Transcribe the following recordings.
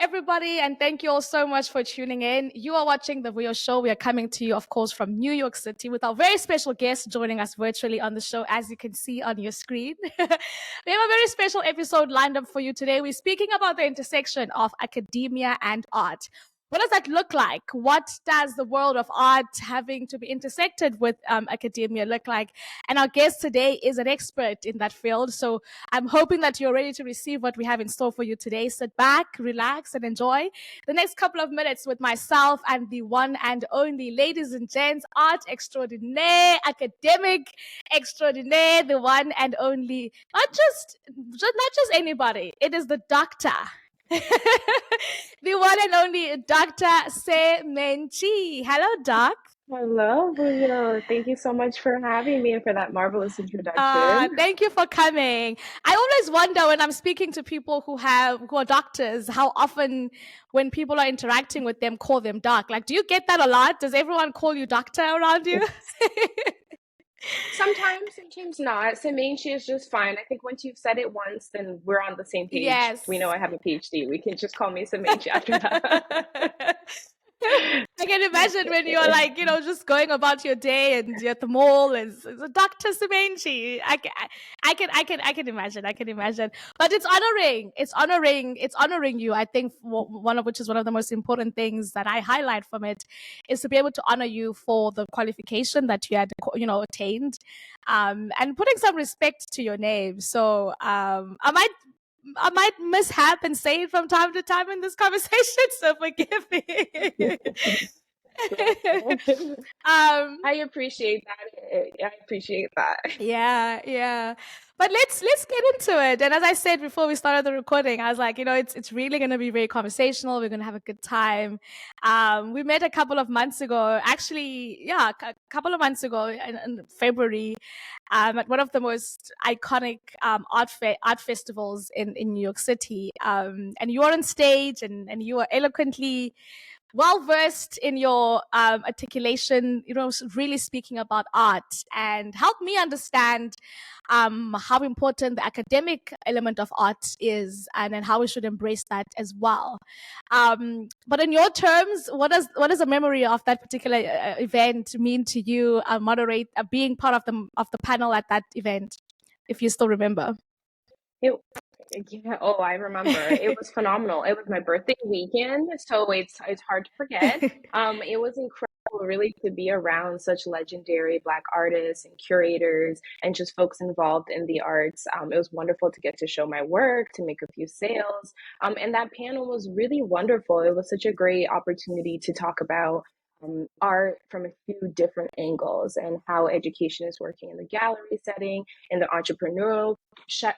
everybody, and thank you all so much for tuning in. You are watching the Vuyo Show. We are coming to you, of course, from New York City with our very special guest joining us virtually on the show, as you can see on your screen. We have a very special episode lined up for you today. We're speaking about the intersection of academia and art. What does that look like? What does the world of art having to be intersected with academia look like? And our guest today is an expert in that field. So I'm hoping that you're ready to receive what we have in store for you today. Sit back, relax, and enjoy the next couple of minutes with myself and the one and only, ladies and gents, art extraordinaire, academic extraordinaire, the one and only, not just anybody. It is the doctor. The one and only Dr. Semente. Hello, Doc. Hello, Vuyo. Thank you so much for having me and for that marvelous introduction. Thank you for coming. I always wonder when I'm speaking to people who are doctors, how often when people are interacting with them, call them doc. Like, do you get that a lot? Does everyone call you doctor around you? Sometimes not. Semente is just fine. I think once you've said it once, then we're on the same page. Yes. We know I have a PhD. We can just call me Semente after that. I can imagine when you're like, just going about your day and you're at the mall and Dr. Semente. I can imagine. But it's honoring you. I think one of the most important things that I highlight from it is to be able to honor you for the qualification that you had, attained, and putting some respect to your name. So I might mishap and say it from time to time in this conversation, so forgive me. I appreciate that. Yeah. But let's get into it. And as I said before we started the recording, I was like, it's really going to be very conversational. We're going to have a good time. We met a couple of months ago, actually, a couple of months ago in February, at one of the most iconic art festivals in New York City. And you were on stage and you were eloquently well-versed in your articulation, really speaking about art, and help me understand how important the academic element of art is, and then how we should embrace that as well. But in your terms, what does a memory of that particular event mean to you? Being part of the panel at that event, if you still remember. Yeah, I remember. It was phenomenal. It was my birthday weekend, so it's hard to forget. It was incredible, really, to be around such legendary Black artists and curators and just folks involved in the arts. It was wonderful to get to show my work, to make a few sales. And that panel was really wonderful. It was such a great opportunity to talk about art from a few different angles and how education is working in the gallery setting, in the entrepreneurial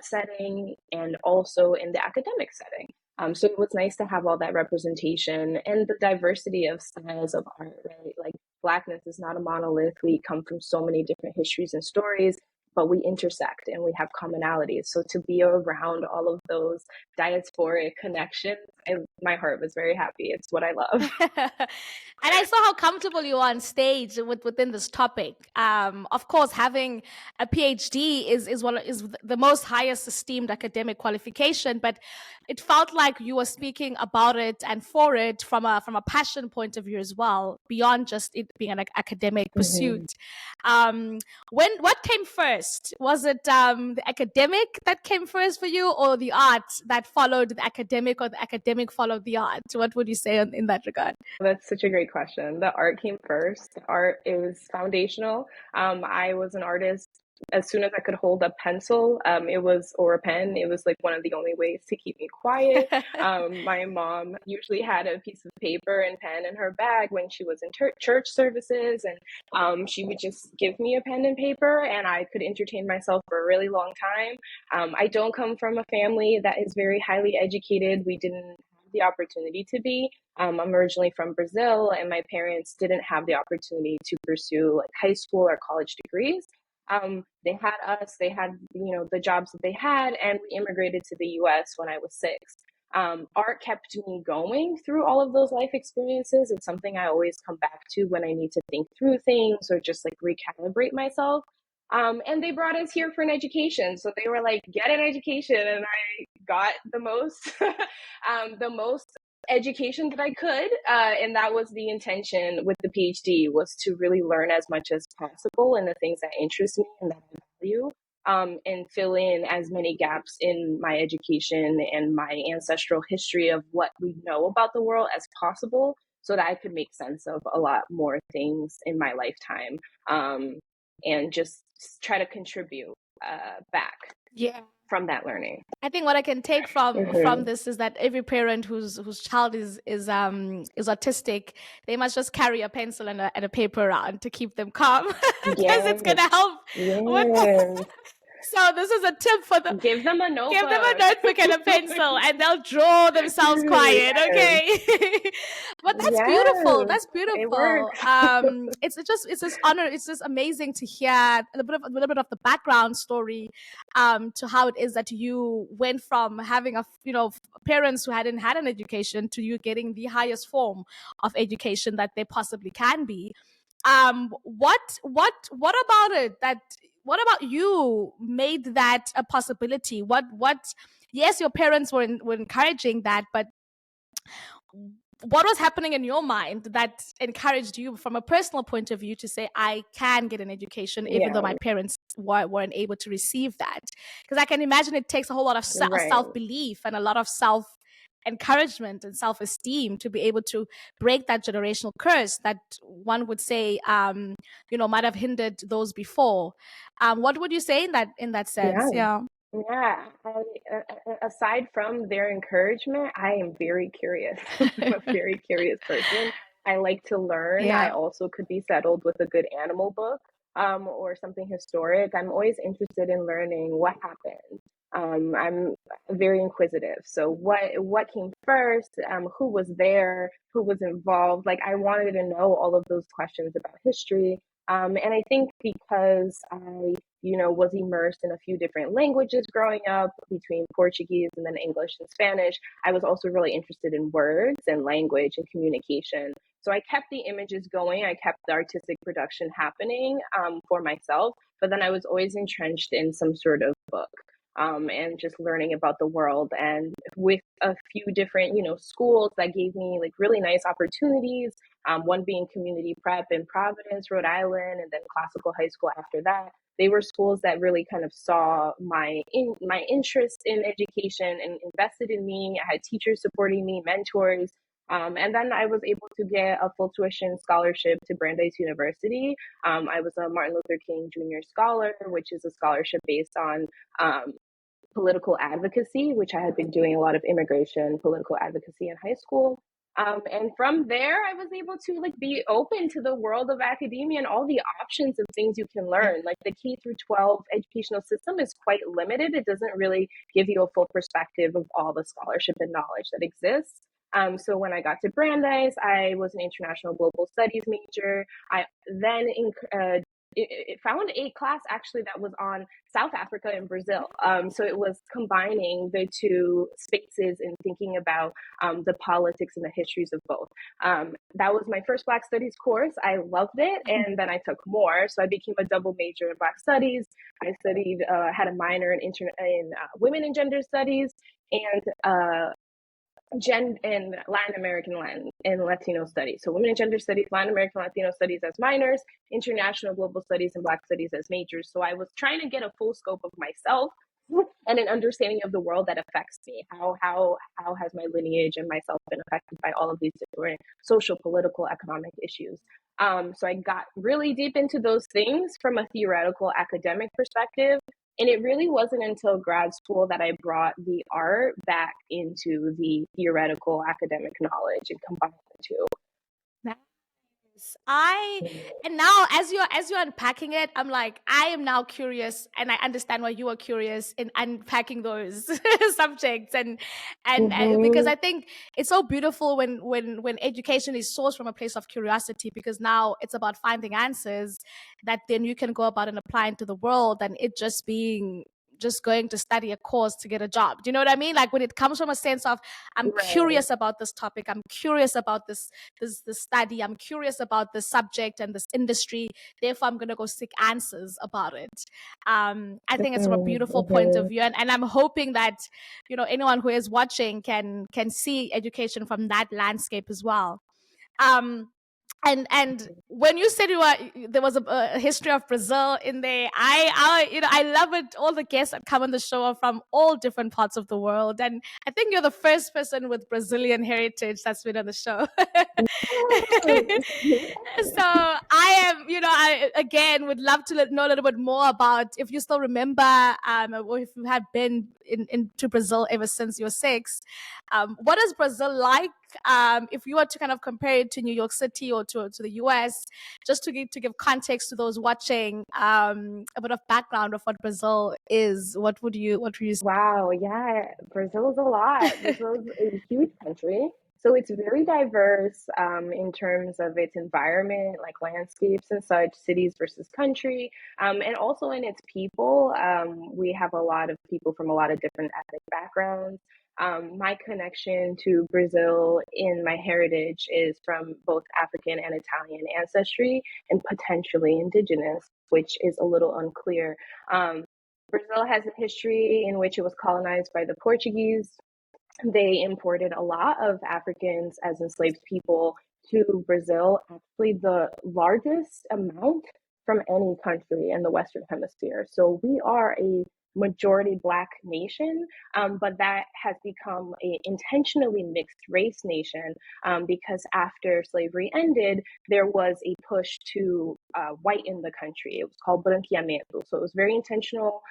setting, and also in the academic setting. So it was nice to have all that representation and the diversity of styles of art, right? Like, Blackness is not a monolith. We come from so many different histories and stories, but we intersect and we have commonalities. So to be around all of those diasporic connections, my heart was very happy. It's what I love. And I saw how comfortable you are on stage within this topic. Of course, having a PhD is the most highest esteemed academic qualification, but it felt like you were speaking about it and for it from a passion point of view as well, beyond just it being an academic pursuit. What came first? Was it the academic that came first for you, or the art that followed the academic, or the academic followed the art? What would you say in that regard? That's such a great question. The art came first. The art is foundational. I was an artist as soon as I could hold a pencil, or a pen. It was like one of the only ways to keep me quiet. My mom usually had a piece of paper and pen in her bag when she was in church services, and she would just give me a pen and paper, and I could entertain myself for a really long time. I don't come from a family that is very highly educated. We didn't have the opportunity to be. I'm originally from Brazil, and my parents didn't have the opportunity to pursue like high school or college degrees. They had us, they had, the jobs that they had, and we immigrated to the US when I was 6. Art kept me going through all of those life experiences. It's something I always come back to when I need to think through things or just like recalibrate myself. And they brought us here for an education. So they were like, get an education. And I got the most education that I could, and that was the intention with the PhD, was to really learn as much as possible in the things that interest me and that I value, and fill in as many gaps in my education and my ancestral history of what we know about the world as possible, so that I could make sense of a lot more things in my lifetime, and just try to contribute back Yeah. from that learning. I think what I can take from Mm-hmm. this is that every parent whose child is autistic, they must just carry a pencil and a paper around to keep them calm, because it's Yes, gonna help with. yes. So this is a tip for the. Give them a Give them a notebook. notebook and a pencil, and they'll draw themselves quiet. Yes, Okay, but that's beautiful. yes, That's it beautiful. works. It's just honor. It's just amazing to hear a little bit of the background story, to how it is that you went from having parents who hadn't had an education to you getting the highest form of education that they possibly can be. What about it that what about you made that a possibility? What yes, your parents were encouraging that, but what was happening in your mind that encouraged you from a personal point of view to say, I can get an education even though Yeah, my parents weren't able to receive that? Because I can imagine it takes a whole lot of right. self-belief and a lot of encouragement and self-esteem to be able to break that generational curse that one would say might have hindered those before. What would you say in that sense? Yeah. Yeah. Yeah, aside from their encouragement, I am very curious. I'm a very curious person. I like to learn. I Yeah. also could be settled with a good animal book, or something historic. I'm always interested in learning what happened. I'm very inquisitive. So what came first? Who was there? Who was involved? Like, I wanted to know all of those questions about history. And I think because I was immersed in a few different languages growing up, between Portuguese and then English and Spanish. I was also really interested in words and language and communication. So I kept the images going. I kept the artistic production happening, for myself, but then I was always entrenched in some sort of book. And just learning about the world, and with a few different, schools that gave me like really nice opportunities. One being community prep in Providence, Rhode Island, and then classical high school after that. They were schools that really kind of saw my interest in education and invested in me. I had teachers supporting me, mentors. And then I was able to get a full tuition scholarship to Brandeis University. I was a Martin Luther King Jr. Scholar, which is a scholarship based on political advocacy, which I had been doing a lot of immigration political advocacy in high school. And from there, I was able to like be open to the world of academia and all the options of things you can learn. Like, the K through 12 educational system is quite limited. It doesn't really give you a full perspective of all the scholarship and knowledge that exists. So when I got to Brandeis, I was an international global studies major. I then it found a class actually that was on South Africa and Brazil. So it was combining the two spaces and thinking about the politics and the histories of both. That was my first Black Studies course. I loved it, and then I took more. So I became a double major in Black Studies. I studied, had a minor in women and gender studies, and and Latin American and Latino studies. So women and gender studies, Latin American Latino studies as minors, international global studies and Black studies as majors. So I was trying to get a full scope of myself and an understanding of the world that affects me. How has my lineage and myself been affected by all of these different social, political, economic issues? So I got really deep into those things from a theoretical academic perspective. And it really wasn't until grad school that I brought the art back into the theoretical academic knowledge and combined the two. Nice. And now as you're unpacking it, I'm like, I am now curious, and I understand why you are curious in unpacking those subjects, and because Mm-hmm. I think it's so beautiful when education is sourced from a place of curiosity, because now it's about finding answers that then you can go about and apply into the world, and it just going to study a course to get a job. Do you know what I mean? Like when it comes from a sense of, I'm Right. curious about this topic, I'm curious about this study, I'm curious about this subject and this industry, therefore I'm going to go seek answers about it. I think it's from a beautiful point of Mm-hmm. view, and I'm hoping that, you know, anyone who is watching can see education from that landscape as well. um and when you said there was a history of Brazil in there, I you know, I love it. All the guests that come on the show are from all different parts of the world, and I think you're the first person with Brazilian heritage that's been on the show. So I am, you know, I again would love to know a little bit more about, if you still remember, or if you have been into Brazil ever since you were 6. What is Brazil like? If you were to kind of compare it to New York City or to the US, just to give context to those watching, a bit of background of what Brazil is, what would you Wow, yeah, Brazil is a lot. Brazil is a huge country. So it's very diverse in terms of its environment, like landscapes and such, cities versus country, and also in its people. We have a lot of people from a lot of different ethnic backgrounds. My connection to Brazil in my heritage is from both African and Italian ancestry and potentially indigenous, which is a little unclear. Brazil has a history in which it was colonized by the Portuguese. They imported a lot of Africans as enslaved people to Brazil, actually, the largest amount from any country in the Western Hemisphere. So we are a majority Black nation, but that has become an intentionally mixed race nation because after slavery ended, there was a push to whiten the country. It was called branqueamento. So it was very intentional.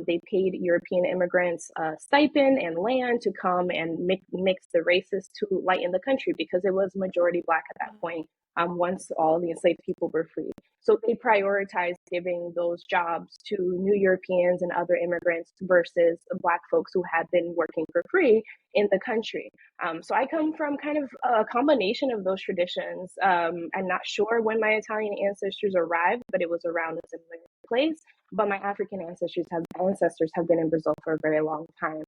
They paid European immigrants a stipend and land to come and mix the races to lighten the country because it was majority Black at that point. Once all the enslaved people were free. So they prioritized giving those jobs to new Europeans and other immigrants versus Black folks who had been working for free in the country. So I come from kind of a combination of those traditions. I'm not sure when my Italian ancestors arrived, but it was around a similar place. But my African ancestors have been in Brazil for a very long time.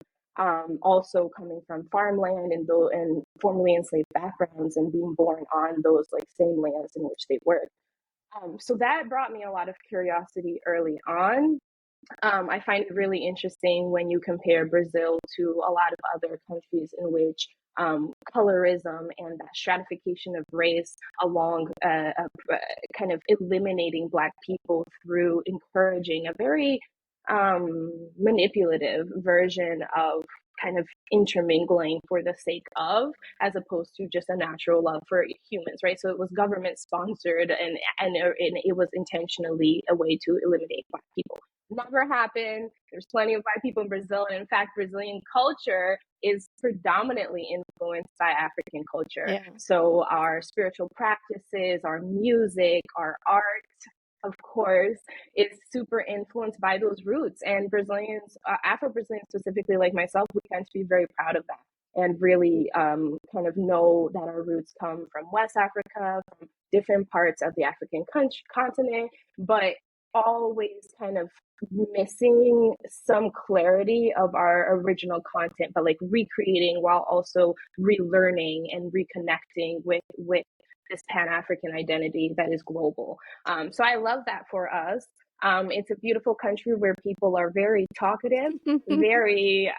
Also coming from farmland and formerly enslaved backgrounds and being born on those like same lands in which they worked. So that brought me a lot of curiosity early on. I find it really interesting when you compare Brazil to a lot of other countries in which colorism and that stratification of race along kind of eliminating Black people through encouraging a very manipulative version of kind of intermingling for the sake of, as opposed to just a natural love for humans, right? So it was government sponsored and it was intentionally a way to eliminate Black people. Never happened. There's plenty of Black people in Brazil, and in fact, Brazilian culture is predominantly influenced by African culture. Yeah. So our spiritual practices, our music, our art, of course, is super influenced by those roots. And Brazilians, Afro-Brazilians specifically, like myself, we tend to be very proud of that and really kind of know that our roots come from West Africa, from different parts of the African continent, but always kind of missing some clarity of our original content, but like recreating while also relearning and reconnecting with this Pan-African identity that is global. So I love that for us. It's a beautiful country where people are very talkative, very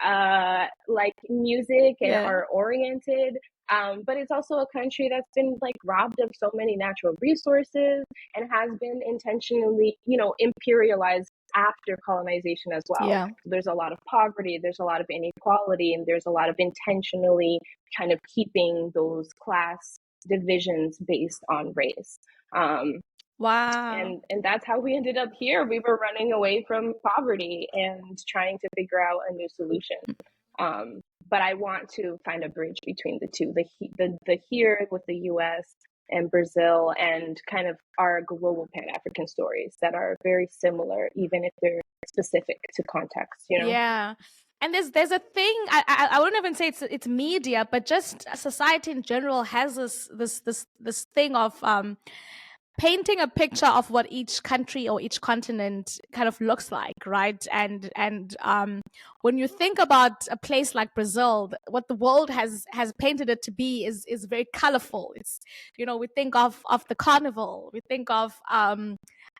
like music and Yeah. are oriented. But it's also a country that's been like robbed of so many natural resources and has been intentionally, you know, imperialized after colonization as well. Yeah. So there's a lot of poverty, there's a lot of inequality, and there's a lot of intentionally kind of keeping those class divisions based on race. Wow. And that's how we ended up here. We were running away from poverty and trying to figure out a new solution. But I want to find a bridge between the two, the here with the U.S. and Brazil, and kind of our global Pan-African stories that are very similar, even if they're specific to context. You know. Yeah. And there's a thing, I wouldn't even say it's media, but just society in general has this thing of painting a picture of what each country or each continent kind of looks like, right? And when you think about a place like Brazil, what the world has painted it to be is very colorful. It's, we think of the carnival, we think of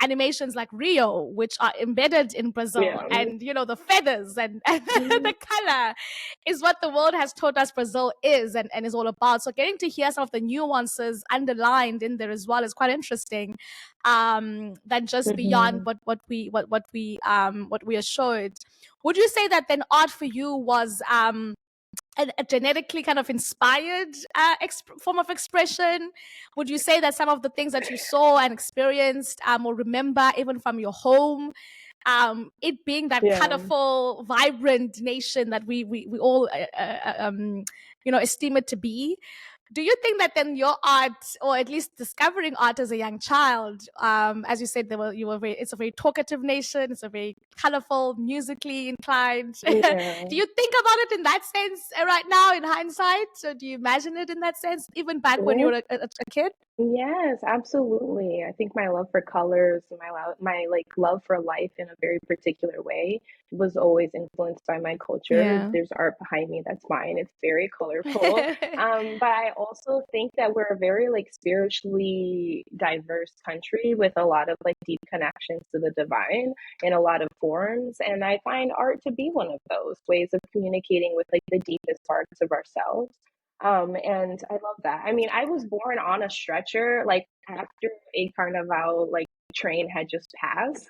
animations like Rio, which are embedded in Brazil, Yeah. and the feathers and the color is what the world has taught us Brazil is and is all about. So getting to hear some of the nuances underlined in there as well is quite interesting. Than just beyond Mhm. what we are showed. Would you say that then art for you was a genetically kind of inspired form of expression? Would you say that some of the things that you saw and experienced or remember even from your home, it being that Yeah. colorful, vibrant nation that we all esteem it to be? Do you think that then your art, or at least discovering art as a young child, as you said, it's a very talkative nation, it's a very colorful, musically inclined. Yeah. Do you think about it in that sense right now, in hindsight? So do you imagine it in that sense, even back when you Well, were a kid? yes, absolutely. I think my love for colors, my like love for life in a very particular way was always influenced by my culture. Yeah. There's art behind me that's mine. It's very colorful. But I also think that we're a very like spiritually diverse country with a lot of like deep connections to the divine in a lot of forms. And I find art to be one of those ways of communicating with like the deepest parts of ourselves. And I love that. I mean, I was born on a stretcher, like after a carnival like train had just passed.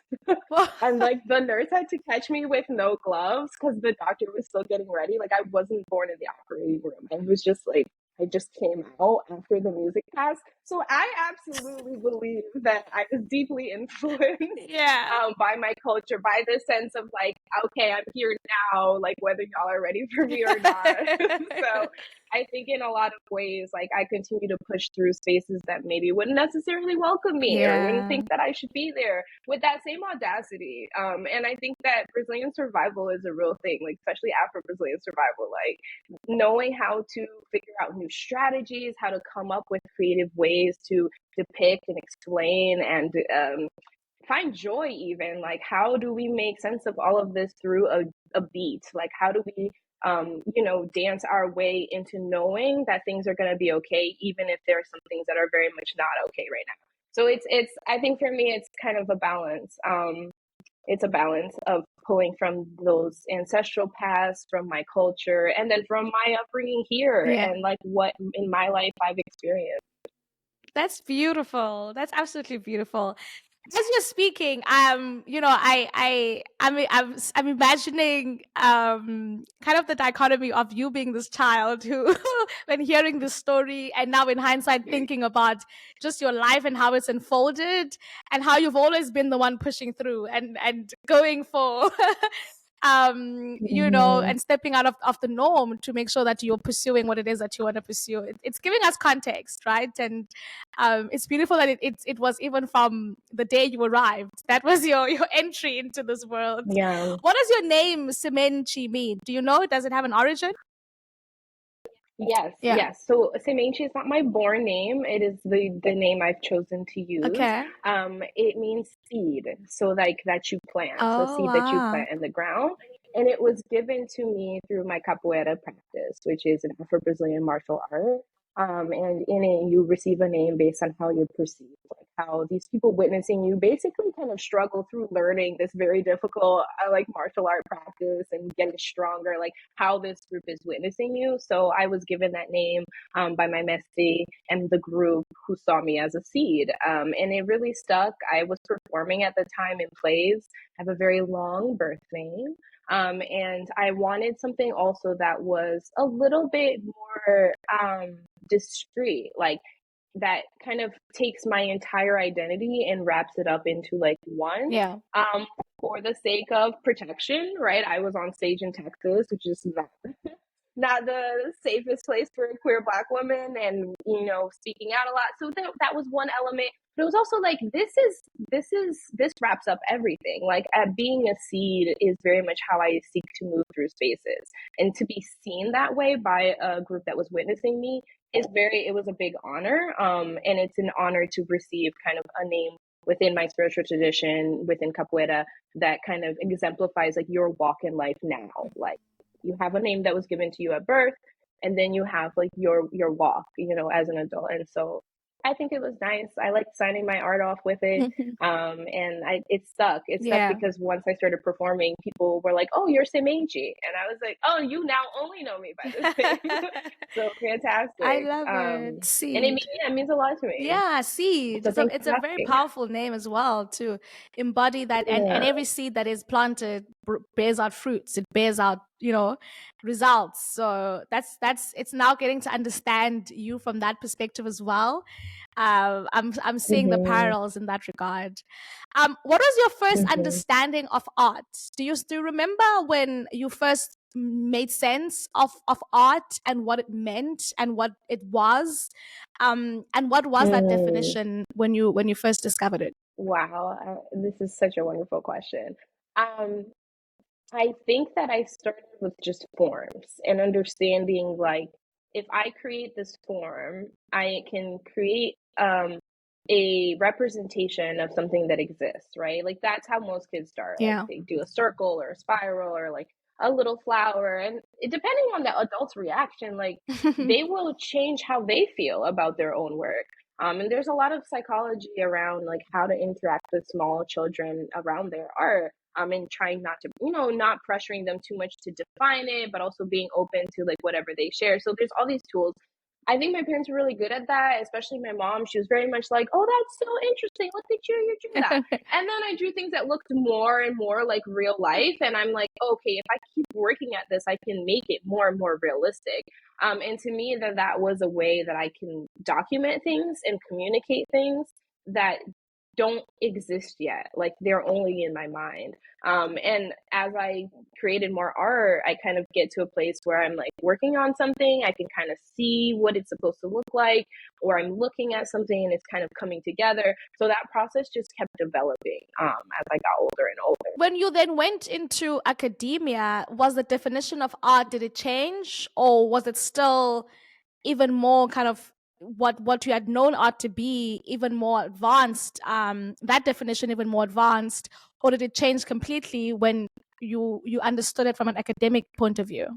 And like the nurse had to catch me with no gloves because the doctor was still getting ready. Like I wasn't born in the operating room. I was just like I just came out after the music passed. So I absolutely believe that I was deeply influenced Yeah. by my culture, by the sense of like, okay, I'm here now, like whether y'all are ready for me or not. So I think in a lot of ways, like I continue to push through spaces that maybe wouldn't necessarily welcome me or wouldn't Yeah. think that I should be there with that same audacity. And I think that Brazilian survival is a real thing, like especially Afro Brazilian survival, like knowing how to figure out new strategies, how to come up with creative ways to depict and explain and find joy even like how do we make sense of all of this through a beat, like how do we dance our way into knowing that things are going to be okay even if there are some things that are very much not okay right now. So it's I think for me it's kind of a balance. It's a balance of pulling from those ancestral paths, from my culture, and then from my upbringing here Yeah. and like what in my life I've experienced. That's beautiful. That's absolutely beautiful. As you're speaking, I'm imagining kind of the dichotomy of you being this child who, when hearing this story, and now in hindsight thinking about just your life and how it's unfolded, and how you've always been the one pushing through and going for Mm-hmm. and stepping out of the norm to make sure that you're pursuing what it is that you want to pursue. It's giving us context, right? And it's beautiful that it was even from the day you arrived. That was your entry into this world. Yeah. What does your name Semente mean? Do you know? Does it have an origin? Yes, Yeah. yes. So Semente is not my born name. It is the name I've chosen to use. Okay. It means seed. So like that you plant. So Oh seed that you wow. plant in the ground. And it was given to me through my capoeira practice, which is an Afro-Brazilian martial art. And in it, you receive a name based on how you're perceived, like how these people witnessing you basically kind of struggle through learning this very difficult, like martial art practice and getting stronger, like how this group is witnessing you. So I was given that name by my mestre and the group who saw me as a seed. And it really stuck. I was performing at the time in plays. I have a very long birth name. And I wanted something also that was a little bit more discreet, like that kind of takes my entire identity and wraps it up into like one. Yeah. Um, for the sake of protection, right? I was on stage in Texas, which is not the safest place for a queer Black woman, and speaking out a lot. So that was one element. But it was also like this wraps up everything. Like being a seed is very much how I seek to move through spaces, and to be seen that way by a group that was witnessing me it was a big honor. And it's an honor to receive kind of a name within my spiritual tradition, within capoeira, that kind of exemplifies like your walk in life now. Like you have a name that was given to you at birth, and then you have like your walk, you know, as an adult. And so I think it was nice. I liked signing my art off with it. And it stuck. It stuck Yeah. because once I started performing, people were like, "Oh, you're Semente," and I was like, "Oh, you now only know me by this name." So I fantastic. love it. And Seed. it means a lot to me. Yeah, seed. So thanks It's for a very asking. powerful name as well to embody that, and Yeah. every seed that is planted bears out fruits. It bears out, results. So that's it's now getting to understand you from that perspective as well. I'm seeing the Mm-hmm. parallels in that regard. What was your first Mm-hmm. understanding of art? Do you remember when you first made sense of art and what it meant and what it was? And what was that Mm. definition when you first discovered it? Wow, this is such a wonderful question. Um, I think that I started with just forms and understanding like if I create this form, I can create a representation of something that exists, right? Like that's how most kids start. Like Yeah. they do a circle or a spiral or like a little flower, and depending on the adult's reaction, like they will change how they feel about their own work. And there's a lot of psychology around like how to interact with small children around their art, and trying not to, not pressuring them too much to define it, but also being open to like whatever they share. So there's all these tools. I think my parents were really good at that, especially my mom. She was very much like, "Oh, that's so interesting. Look at you, you drew that." And then I drew things that looked more and more like real life. And I'm like, okay, if I keep working at this, I can make it more and more realistic. And to me, that was a way that I can document things and communicate things that don't exist yet. Like they're only in my mind. And as I created more art, I kind of get to a place where I'm like working on something. I can kind of see what it's supposed to look like, or I'm looking at something and it's kind of coming together. So that process just kept developing as I got older and older. When you then went into academia, was the definition of art, did it change, or was it still even more kind of what you had known art to be, even more advanced, that definition even more advanced, or did it change completely when you understood it from an academic point of view?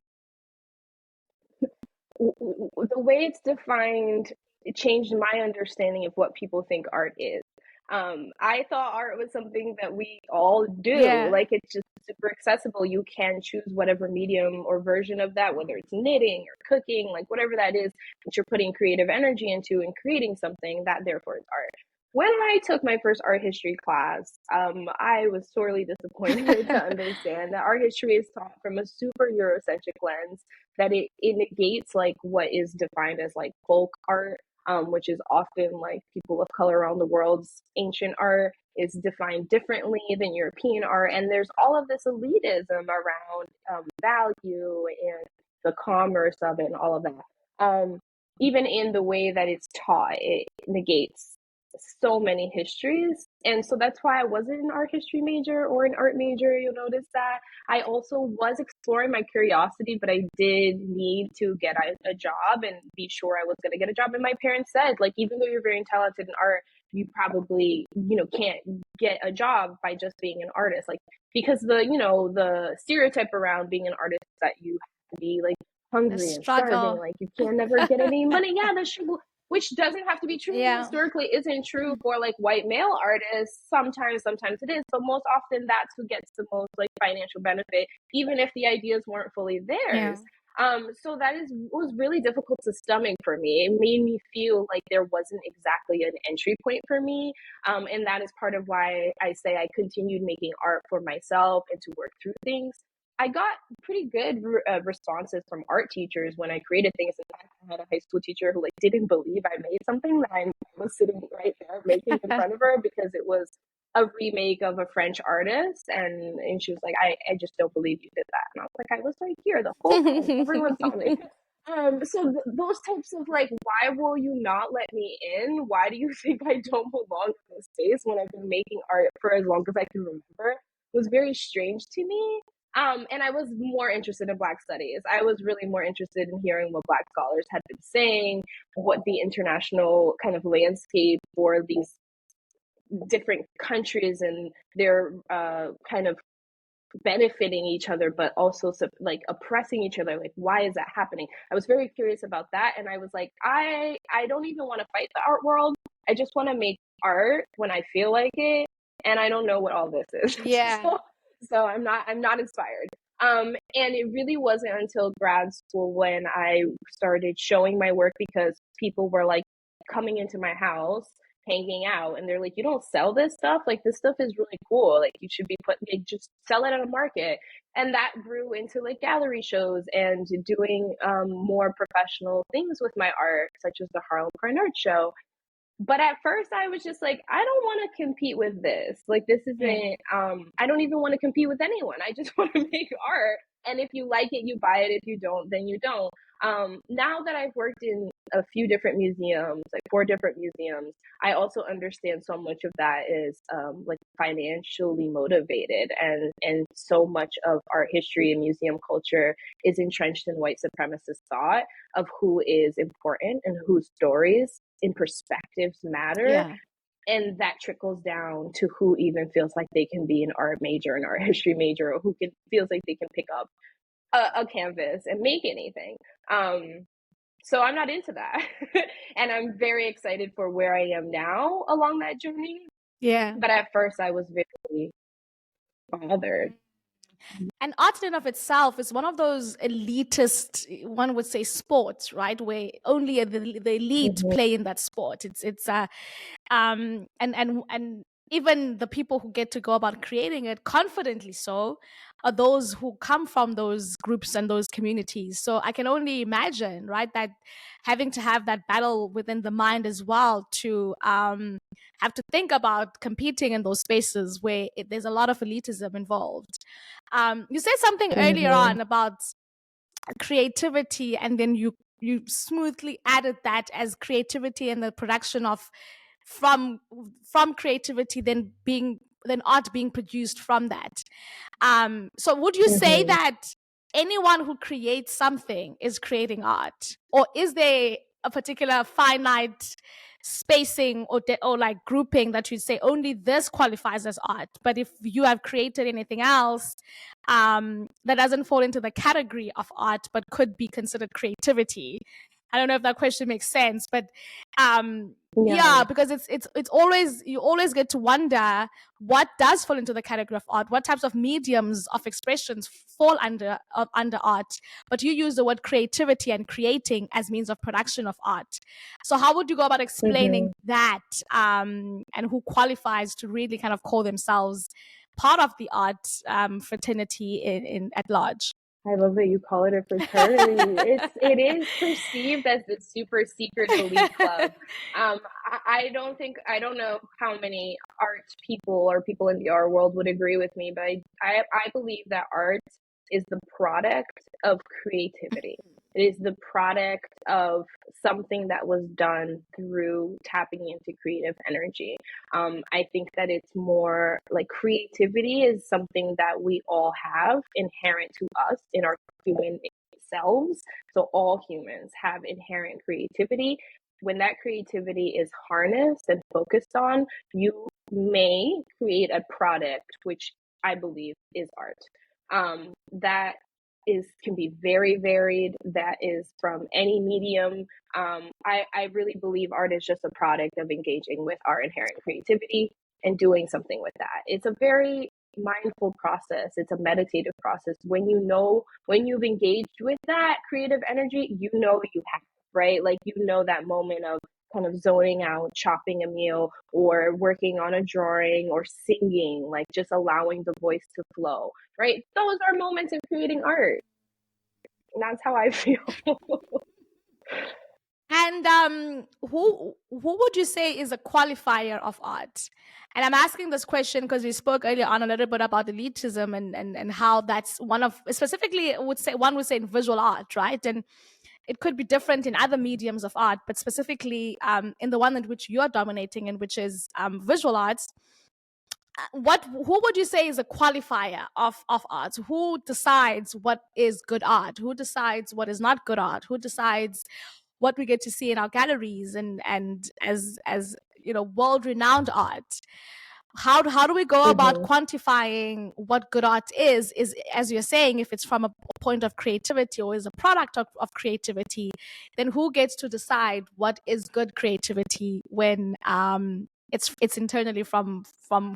The way it's defined, it changed my understanding of what people think art is. I thought art was something that we all do. Yeah. Like it's just super accessible. You can choose whatever medium or version of that, whether it's knitting or cooking, like whatever that is that you're putting creative energy into and creating something that therefore is art. When I took my first art history class, I was sorely disappointed to understand that art history is taught from a super Eurocentric lens, that it negates like what is defined as like folk art, which is often like people of color around the world's ancient art is defined differently than European art. And there's all of this elitism around value and the commerce of it and all of that. Even in the way that it's taught, it negates so many histories. And so that's why I wasn't an art history major or an art major. You'll notice that I also was exploring my curiosity, but I did need to get a job and be sure I was going to get a job. And my parents said, like, even though you're very talented in art, you probably, can't get a job by just being an artist. Like, because the stereotype around being an artist is that you have to be like The hungry and starving, struggle. like you can never get any money. Yeah, the struggle, which doesn't have to be true, and Yeah. historically isn't true for like white male artists. Sometimes it is, but most often that's who gets the most like financial benefit, even if the ideas weren't fully Yeah. theirs. So that was really difficult to stomach for me. It made me feel like there wasn't exactly an entry point for me. And that is part of why I say I continued making art for myself and to work through things. I got pretty good responses from art teachers when I created things. In fact, I had a high school teacher who like didn't believe I made something that I was sitting right there making in front of her, because it was a remake of a French artist, and she was like, I just don't believe you did that. And I was like, I was right here the whole time. Everyone saw me. Those types of like, why will you not let me in? Why do you think I don't belong in this space when I've been making art for as long as I can remember? Was very strange to me. And I was more interested in Black studies. I was really more interested in hearing what Black scholars had been saying, what the international kind of landscape for these different countries and their kind of benefiting each other, but also like oppressing each other. Like, why is that happening? I was very curious about that, and I was like, I don't even want to fight the art world. I just want to make art when I feel like it, and I don't know what all this is. Yeah. So I'm not inspired. And it really wasn't until grad school when I started showing my work, because people were like coming into my house, hanging out, and they're like, you don't sell this stuff? Like, this stuff is really cool. Like, you should be like, just sell it at a market. And that grew into like gallery shows and doing more professional things with my art, such as the Harlem Fine Art Show. But at first I was just like, I don't want to compete with this. Like, this isn't, I don't even want to compete with anyone. I just want to make art. And if you like it, you buy it. If you don't, then you don't. Now that I've worked in a few different museums, like 4 different museums, I also understand so much of that is like financially motivated, and so much of art history and museum culture is entrenched in white supremacist thought of who is important and whose stories in perspectives matter. Yeah. And that trickles down to who even feels like they can be an art major, an art history major, or who feels like they can pick up a canvas and make anything. So I'm not into that. And I'm very excited for where I am now along that journey. Yeah. But at first I was very bothered. And art in and of itself is one of those elitist, one would say, sports, right? Where only the elite Mm-hmm. play in that sport. And even the people who get to go about creating it confidently so are those who come from those groups and those communities. So I can only imagine, right, that having to have that battle within the mind as well, to have to think about competing in those spaces where there's a lot of elitism involved. You said something earlier Mm-hmm. on about creativity, and then you smoothly added that as creativity and the production of from creativity, then art being produced from that. So would you say Mm-hmm. that anyone who creates something is creating art, or is there a particular finite spacing or like grouping that you say only this qualifies as art, but if you have created anything else that doesn't fall into the category of art but could be considered creativity? I don't know if that question makes sense, but Yeah. yeah, because it's always, you always get to wonder what does fall into the category of art, what types of mediums of expressions fall under art. But you use the word creativity and creating as means of production of art. So how would you go about Mm-hmm. explaining that, and who qualifies to really kind of call themselves part of the art fraternity in at large? I love that you call it a fraternity. It is perceived as this super secret elite club. I don't know how many art people or people in the art world would agree with me, but I believe that art is the product of creativity. It is the product of something that was done through tapping into creative energy. I think that it's more like creativity is something that we all have inherent to us in our human selves. So all humans have inherent creativity. When that creativity is harnessed and focused on, you may create a product, which I believe is art. That is can be very varied. That is from any medium. I really believe art is just a product of engaging with our inherent creativity and doing something with that. It's a very mindful process. It's a meditative process. When you've engaged with that creative energy, you know you have, right? Like, you know that moment of kind of zoning out, chopping a meal, or working on a drawing, or singing, like just allowing the voice to flow, right? Those are moments of creating art. And that's how I feel. And who would you say is a qualifier of art? And I'm asking this question because we spoke earlier on a little bit about elitism, and how that's one of, specifically one would say in visual art, right? And it could be different in other mediums of art, but specifically in the one in which you're dominating, and which is visual arts. who would you say is a qualifier of art? Who decides what is good art? Who decides what is not good art? Who decides what we get to see in our galleries and as world renowned art? How do we go about Mm-hmm. quantifying what good art is, as you're saying, if it's from a point of creativity or is a product of creativity, then who gets to decide what is good creativity when it's internally from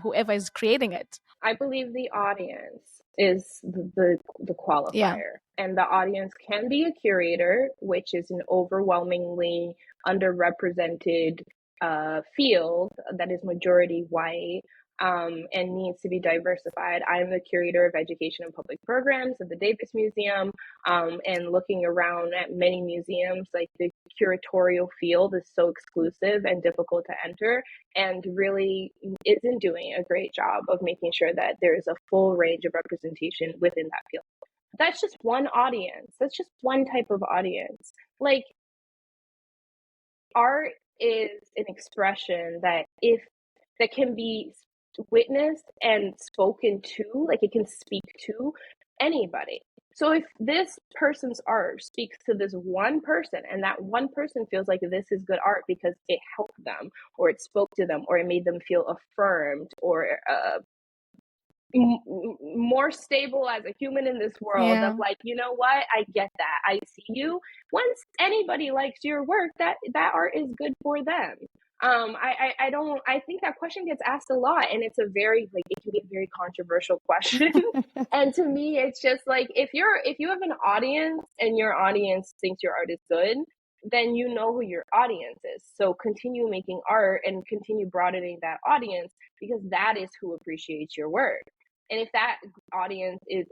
whoever is creating it? I believe the audience is the Yeah. qualifier. And the audience can be a curator, which is an overwhelmingly underrepresented field that is majority white, and needs to be diversified. I'm the curator of education and public programs at the Davis Museum, and looking around at many museums, like the curatorial field is so exclusive and difficult to enter, and really isn't doing a great job of making sure that there is a full range of representation within that field. That's just one audience. That's just one type of audience. Like, art is an expression that can be witnessed and spoken to, like it can speak to anybody. So if this person's art speaks to this one person and that one person feels like this is good art because it helped them or it spoke to them or it made them feel affirmed or more stable as a human in this world, of Yeah. like, you know what, I get that, I see you. Once anybody likes your work, that art is good for them. I don't, I think that question gets asked a lot, and it's a very, like, it can be a very controversial question. And to me, it's just like, if you have an audience and your audience thinks your art is good, then you know who your audience is. So continue making art and continue broadening that audience, because that is who appreciates your work. And if that audience is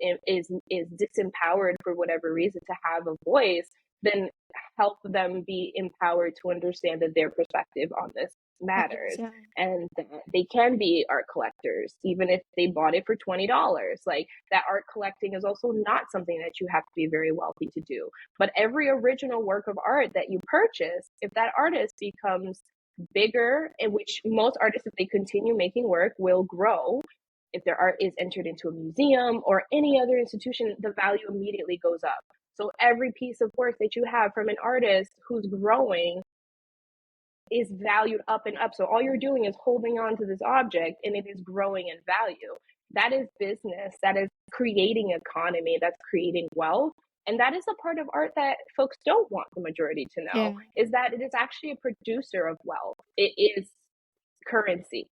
disempowered for whatever reason to have a voice, then help them be empowered to understand that their perspective on this matters, Yeah. and that they can be art collectors even if they bought it for $20. Like, that art collecting is also not something that you have to be very wealthy to do. But every original work of art that you purchase, if that artist becomes bigger, in which most artists, if they continue making work, will grow, if their art is entered into a museum or any other institution, the value immediately goes up. So every piece of work that you have from an artist who's growing is valued up and up. So all you're doing is holding on to this object and it is growing in value. That is business. That is creating economy. That's creating wealth. And that is a part of art that folks don't want the majority to know, Yeah. is that it is actually a producer of wealth. It is currency.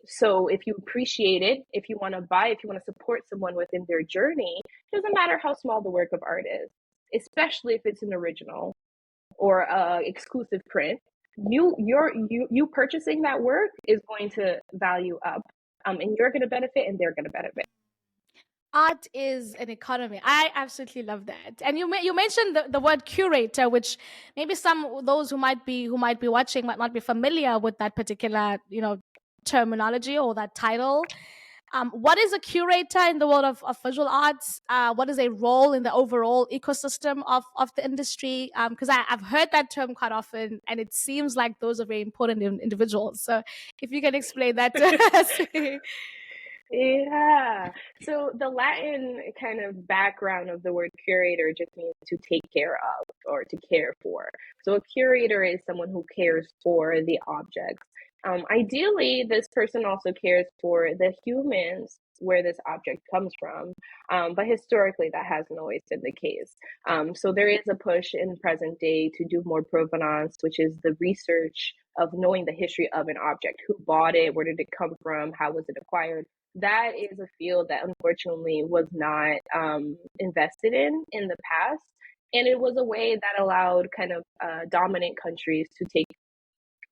So if you appreciate it, if you want to buy, if you want to support someone within their journey, it doesn't matter how small the work of art is, especially if it's an original or exclusive print. You purchasing that work is going to value up, and you're going to benefit, and they're going to benefit. Art is an economy. I absolutely love that. And you mentioned the word curator, which maybe those who might be watching might not be familiar with that particular terminology or that title. What is a curator in the world of visual arts? What is a role in the overall ecosystem of the industry? Because I've heard that term quite often, and it seems like those are very important individuals. So if you can explain that to us. Yeah. So the Latin kind of background of the word curator just means to take care of or to care for. So a curator is someone who cares for the objects. Ideally, this person also cares for the humans where this object comes from. But historically, that hasn't always been the case. So there is a push in present day to do more provenance, which is the research of knowing the history of an object. Who bought it? Where did it come from? How was it acquired? That is a field that unfortunately was not invested in the past. And it was a way that allowed kind of dominant countries to take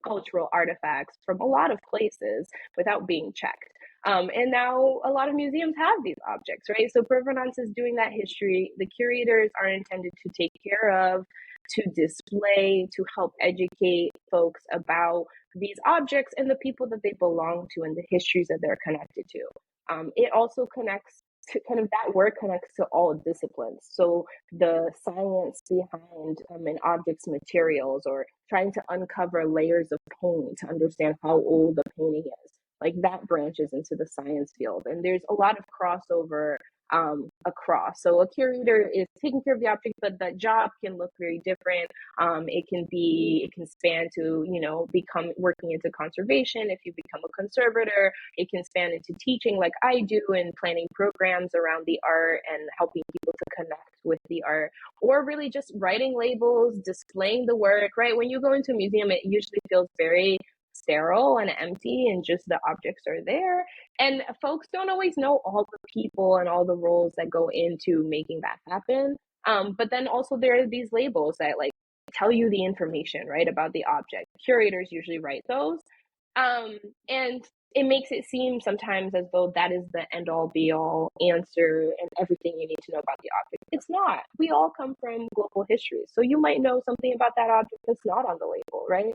cultural artifacts from a lot of places without being checked. And now a lot of museums have these objects, right? So provenance is doing that history. The curators are intended to take care of, to display, to help educate folks about these objects and the people that they belong to and the histories that they're connected to. It also connects to kind of, that word connects to all disciplines. So the science behind an object's materials, or trying to uncover layers of paint to understand how old the painting is. like that branches into the science field. And there's a lot of crossover across. So a curator is taking care of the object, but the job can look very different. It can span to, become working into conservation. If you become a conservator, it can span into teaching like I do and planning programs around the art and helping people to connect with the art, or really just writing labels, displaying the work, right? When you go into a museum, it usually feels very sterile and empty and just the objects are there, and folks don't always know all the people and all the roles that go into making that happen. But then also there are these labels that like tell you the information, right, about the object. Curators usually write those, and it makes it seem sometimes as though that is the end all be all answer and everything you need to know about the object. It's not. We all come from global histories, so you might know something about that object that's not on the label, right?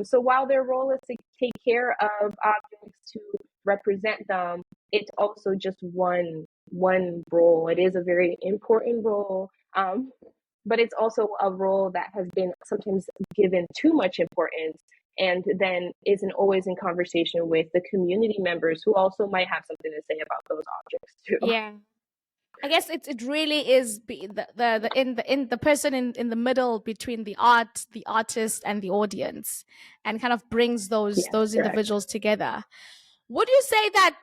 So while their role is to take care of objects, to represent them, it's also just one role. It is a very important role, but it's also a role that has been sometimes given too much importance, and then isn't always in conversation with the community members who also might have something to say about those objects too. Yeah. I guess it really is the person in the middle between the art, the artist, and the audience, and kind of brings those Yes, individuals together. Would you say that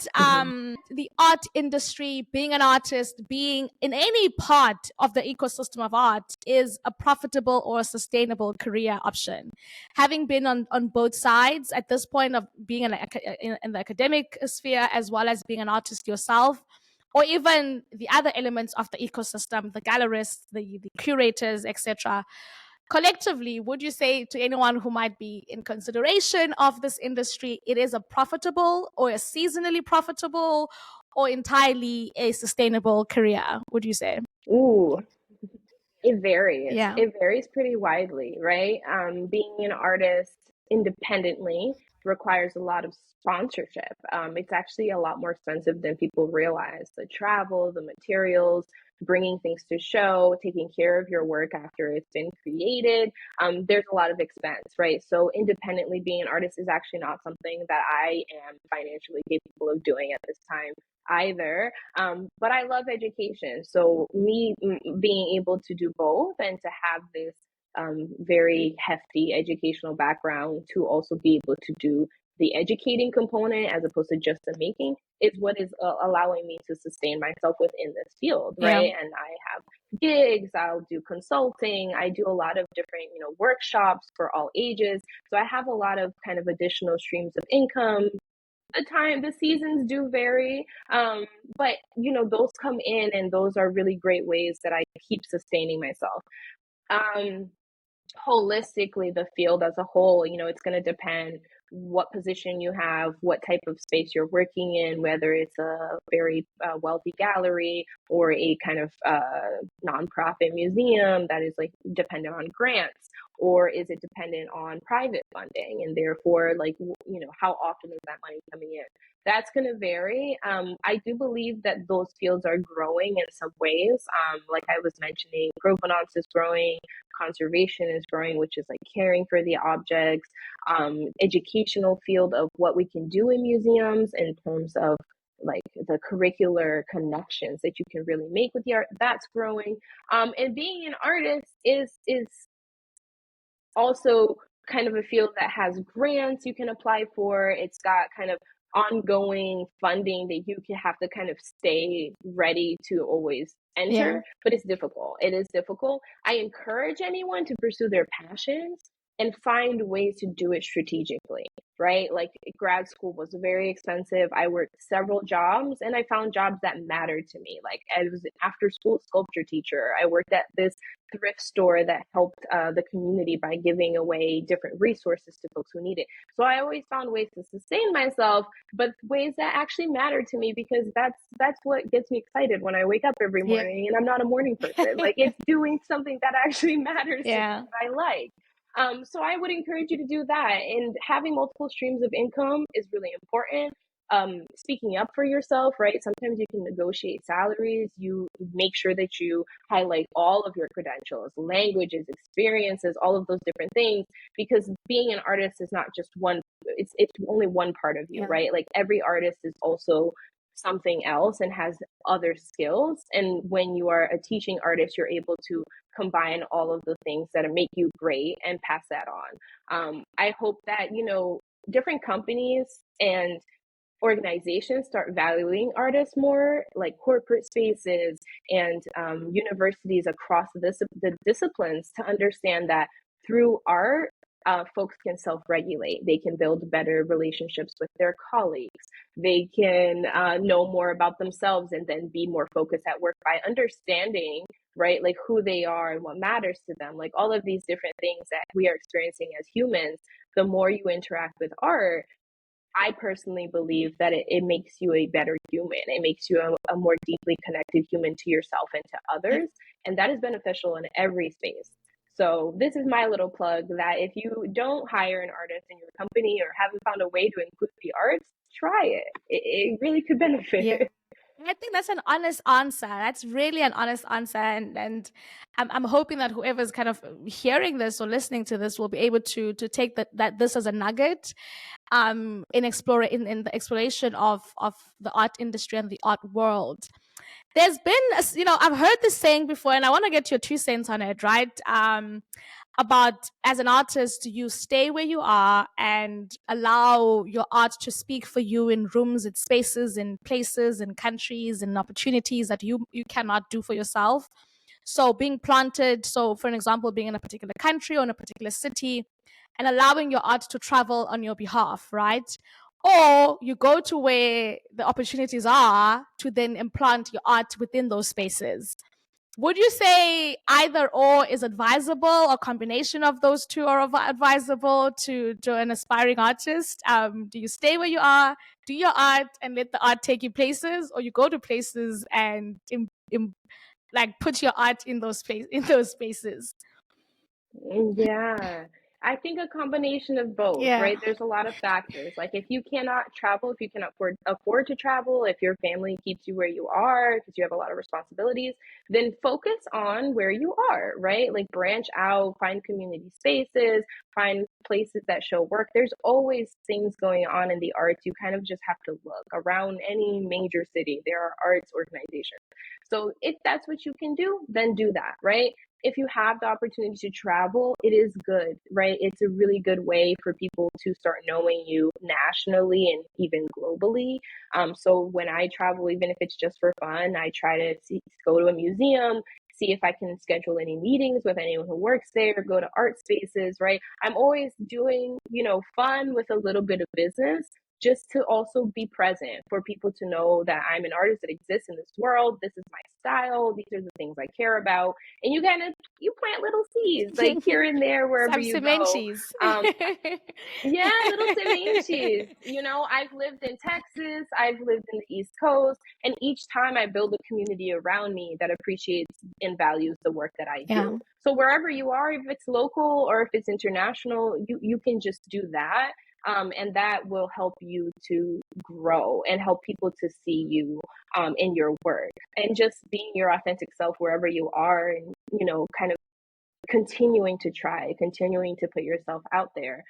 the art industry, being an artist, being in any part of the ecosystem of art, is a profitable or a sustainable career option? Having been on both sides at this point of being in the academic sphere as well as being an artist yourself, or even the other elements of the ecosystem, the gallerists, the curators, etc. Collectively, would you say to anyone who might be in consideration of this industry, it is a profitable or a seasonally profitable or entirely a sustainable career, would you say? Ooh, it varies. Yeah. It varies pretty widely, right? Being an artist independently requires a lot of sponsorship. It's actually a lot more expensive than people realize. The travel, the materials, bringing things to show, taking care of your work after it's been created. There's a lot of expense, right? So independently being an artist is actually not something that I am financially capable of doing at this time either. But I love education. So me being able to do both and to have this very hefty educational background to also be able to do the educating component as opposed to just the making is what is allowing me to sustain myself within this field, Yeah. right? And I have gigs, I'll do consulting, I do a lot of different, workshops for all ages. So I have a lot of kind of additional streams of income. The seasons do vary, but those come in and those are really great ways that I keep sustaining myself. Holistically, the field as a whole, it's going to depend what position you have, what type of space you're working in, whether it's a very wealthy gallery or a kind of nonprofit museum that is like dependent on grants, or is it dependent on private funding, and therefore like how often is that money coming in? That's going to vary. I do believe that those fields are growing in some ways. Like I was mentioning, provenance is growing, conservation is growing, which is like caring for the objects. Educational field of what we can do in museums in terms of like the curricular connections that you can really make with the art, that's growing. And being an artist is also kind of a field that has grants you can apply for. It's got kind of ongoing funding that you can have to kind of stay ready to always enter, but it's difficult. It is difficult. I encourage anyone to pursue their passions and find ways to do it strategically, right? Like grad school was very expensive. I worked several jobs and I found jobs that mattered to me. Like I was an after school sculpture teacher. I worked at this thrift store that helped the community by giving away different resources to folks who need it. So I always found ways to sustain myself, but ways that actually matter to me, because that's what gets me excited when I wake up every morning. And I'm not a morning person. Like it's doing something that actually matters to me, that I like. So I would encourage you to do that, and having multiple streams of income is really important. speaking up for yourself, right? Sometimes you can negotiate salaries. You make sure that you highlight all of your credentials, languages, experiences, all of those different things, because being an artist is not just one, it's only one part of you, Yeah. right? Like every artist is also something else and has other skills. And when you are a teaching artist, you're able to combine all of the things that make you great and pass that on. I hope that, different companies and organizations start valuing artists more, like corporate spaces and universities across the disciplines, to understand that through art, folks can self-regulate. They can build better relationships with their colleagues. They can know more about themselves and then be more focused at work by understanding, right, like who they are and what matters to them. Like all of these different things that we are experiencing as humans, the more you interact with art, I personally believe that it makes you a better human. It makes you a more deeply connected human to yourself and to others. And that is beneficial in every space. So this is my little plug that if you don't hire an artist in your company or haven't found a way to include the arts, try it. It really could benefit. Yeah. I think that's an honest answer. That's really an honest answer, and I'm hoping that whoever's kind of hearing this or listening to this will be able to take that this as a nugget, in the exploration of the art industry and the art world. There's been, I've heard this saying before, and I want to get your 2 cents on it, right? About, as an artist, you stay where you are and allow your art to speak for you in rooms and spaces and places and countries and opportunities that you cannot do for yourself. So being planted, so for an example, being in a particular country or in a particular city and allowing your art to travel on your behalf, right? Or you go to where the opportunities are to then implant your art within those spaces. Would you say either or is advisable, or combination of those two are advisable to an aspiring artist? Do you stay where you are, do your art, and let the art take you places, or you go to places and like put your art in those spaces? Yeah, I think a combination of both, Yeah. right? There's a lot of factors. Like if you cannot travel, if you cannot afford to travel, if your family keeps you where you are because you have a lot of responsibilities, then focus on where you are, right? Like branch out, find community spaces, find places that show work. There's always things going on in the arts. You kind of just have to look around any major city. There are arts organizations. So if that's what you can do, then do that, right? If you have the opportunity to travel, it is good, right? It's a really good way for people to start knowing you nationally and even globally. So when I travel, even if it's just for fun, I try to go to a museum, see if I can schedule any meetings with anyone who works there, go to art spaces, right? I'm always doing, fun with a little bit of business, just to also be present for people to know that I'm an artist that exists in this world. This is my style. These are the things I care about. And you you plant little seeds like here and there wherever Some you go. sementes. Um, yeah, little Semente. I've lived in Texas, I've lived in the East Coast, and each time I build a community around me that appreciates and values the work that I Yeah. do. So wherever you are, if it's local or if it's international, you can just do that. And that will help you to grow and help people to see you in your work, and just being your authentic self wherever you are, and kind of continuing to put yourself out there.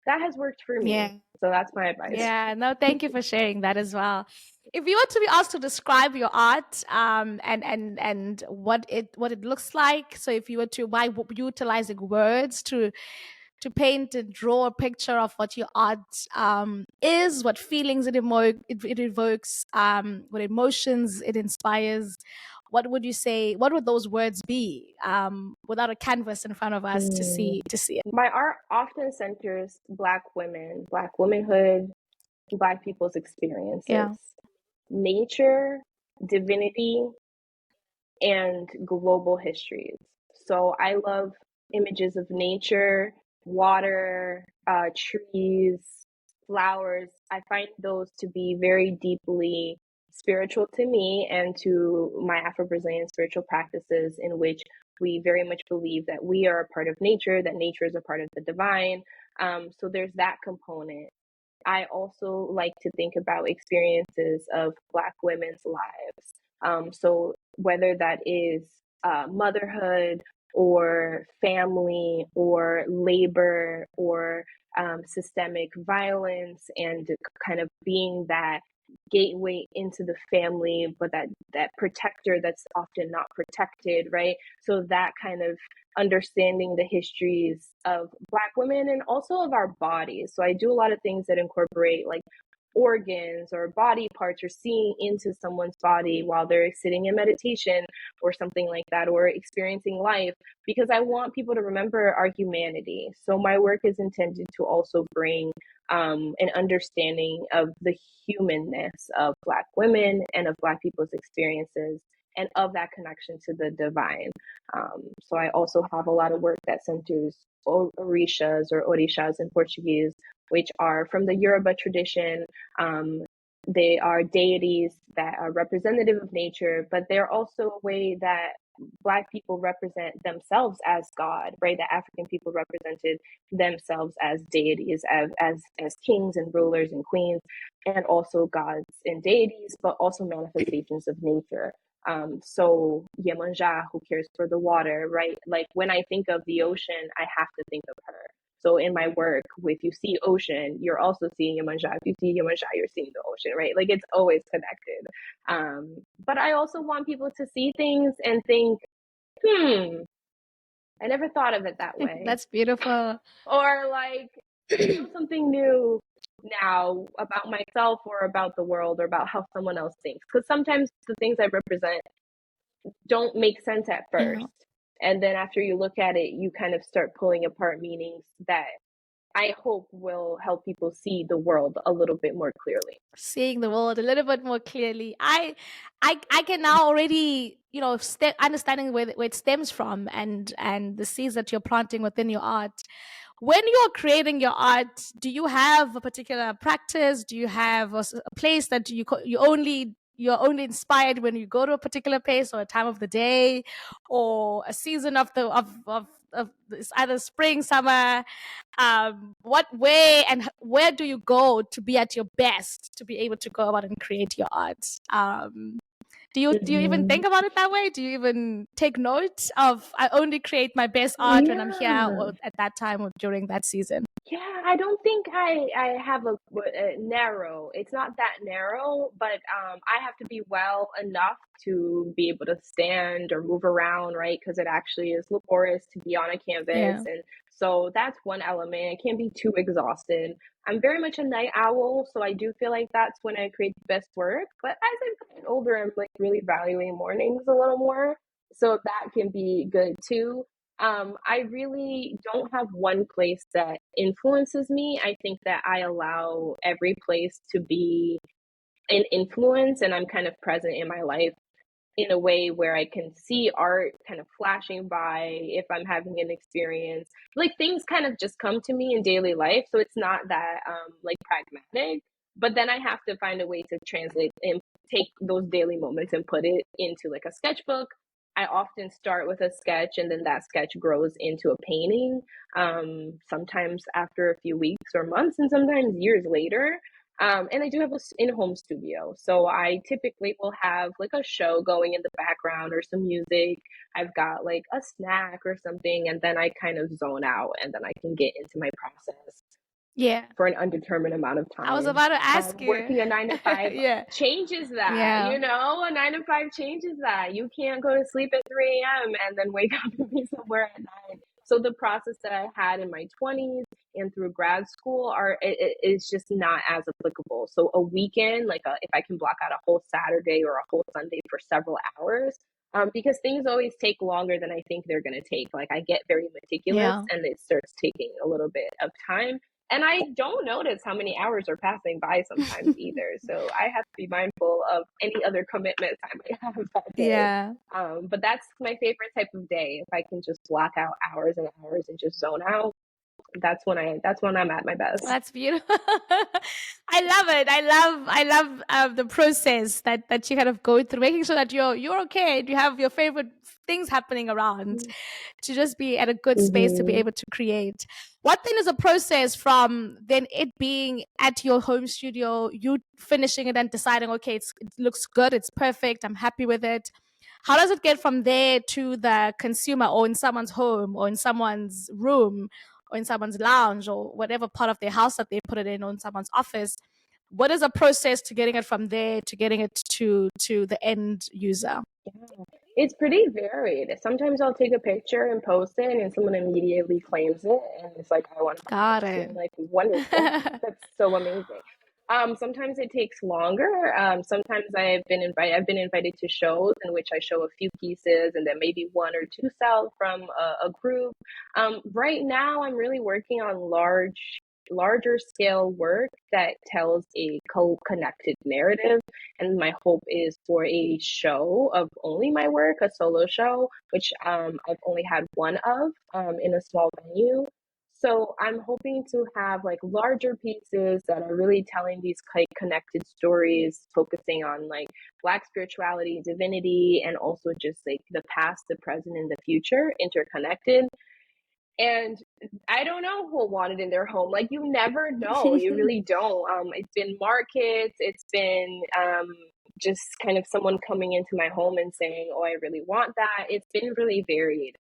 That has worked for me. Yeah. So that's my advice. Yeah, no, thank you for sharing that as well. If you were to be asked to describe your art, and what it looks like, so if you were to, by utilizing words to paint and draw a picture of what your art is, what feelings it evokes, what emotions it inspires, what would you say? What would those words be, without a canvas in front of us to Mm. see it? My art often centers Black women, Black womanhood, Black people's experiences, Yeah. nature, divinity, and global histories. So I love images of nature, water, trees, flowers. I find those to be very deeply spiritual to me and to my Afro-Brazilian spiritual practices, in which we very much believe that we are a part of nature, that nature is a part of the divine. So there's that component. I also like to think about experiences of Black women's lives. So whether that is motherhood or family or labor or systemic violence, and kind of being that gateway into the family, but that protector that's often not protected, right? So that kind of understanding the histories of Black women and also of our bodies. So I do a lot of things that incorporate like organs or body parts, or seeing into someone's body while they're sitting in meditation or something like that, or experiencing life, because I want people to remember our humanity. So my work is intended to also bring an understanding of the humanness of Black women and of Black people's experiences, and of that connection to the divine. So I also have a lot of work that centers orishas, or orishas in Portuguese, which are from the Yoruba tradition. They are deities that are representative of nature, but they're also a way that Black people represent themselves as God, right? The African people represented themselves as deities, as kings and rulers and queens, and also gods and deities, but also manifestations of nature. So Yemanja, who cares for the water, right? Like when I think of the ocean, I have to think of her. So in my work, if you see ocean, you're also seeing Yemanja. If you see Yemanja, you're seeing the ocean, right? Like it's always connected. But I also want people to see things and think, I never thought of it that way. That's beautiful. Or like, know something new now about myself or about the world or about how someone else thinks. Because sometimes the things I represent don't make sense at first. Yeah. And then after you look at it, you kind of start pulling apart meanings that I hope will help people see the world a little bit more clearly. Seeing the world a little bit more clearly. I can now already, understanding where it stems from, and the seeds that you're planting within your art. When you're creating your art, do you have a particular practice? Do you have a place that you're only inspired when you go to a particular place, or a time of the day, or a season of it's either spring, summer? What way and where do you go to be at your best, to be able to go about and create your art? Do you even think about it that way? Do you even take note of, I only create my best art when I'm here, Yeah. or at that time, or during that season? Yeah, I don't think I have a narrow. It's not that narrow, but I have to be well enough to be able to stand or move around, right? Because it actually is laborious to be on a canvas, Yeah. and so that's one element. I can't be too exhausted. I'm very much a night owl, so I do feel like that's when I create the best work. But as I've gotten older, I'm like really valuing mornings a little more, so that can be good too. I really don't have one place that influences me. I think that I allow every place to be an influence, and I'm kind of present in my life in a way where I can see art kind of flashing by if I'm having an experience. Like things kind of just come to me in daily life, so it's not that like pragmatic. But then I have to find a way to translate and take those daily moments and put it into like a sketchbook. I often start with a sketch, and then that sketch grows into a painting. Sometimes after a few weeks or months, and sometimes years later. And I do have a in-home studio, so I typically will have like a show going in the background or some music. I've got like a snack or something, and then I kind of zone out, and then I can get into my process Yeah. for an undetermined amount of I was time. about to ask you. Working a 9 to 5 Yeah. changes that, Yeah. a 9 to 5 changes that. You can't go to sleep at 3 a.m. and then wake up and be somewhere at 9. So the process that I had in my 20s and through grad school is just not as applicable. So a weekend, if I can block out a whole Saturday or a whole Sunday for several hours, because things always take longer than I think they're going to take. Like I get very meticulous, Yeah. and it starts taking a little bit of time. And I don't notice how many hours are passing by sometimes either. So I have to be mindful of any other commitments I might have that day. Yeah. But that's my favorite type of day. If I can just block out hours and hours and just zone out, that's when I'm at my best. That's beautiful. I love it. I love the process that you kind of go through, making sure that you're okay and you have your favorite things happening around, to just be at a good space to be Mm-hmm. able to create. What then is a process from then it being at your home studio, you finishing it and deciding, okay, it looks good, it's perfect, I'm happy with it. How does it get from there to the consumer, or in someone's home, or in someone's room, or in someone's lounge, or whatever part of their house that they put it in, or in someone's office? What is a process to getting it from there to getting it to the end user? Yeah. It's pretty varied. Sometimes I'll take a picture and post it, and someone immediately claims it, and it's like, I want to buy Got this. And I'm it. like, wonderful. That's so amazing. Sometimes it takes longer. Sometimes I've been invited to shows in which I show a few pieces, and then maybe one or two sell from a group. Right now, I'm really working on larger scale work that tells a connected narrative. And my hope is for a show of only my work, a solo show, which I've only had one of in a small venue. So I'm hoping to have like larger pieces that are really telling these like connected stories, focusing on like Black spirituality, divinity, and also just like the past, the present, and the future interconnected. And I don't know who'll want it in their home. Like, you never know. You really don't. It's been markets. It's been just kind of someone coming into my home and saying, "Oh, I really want that." It's been really varied.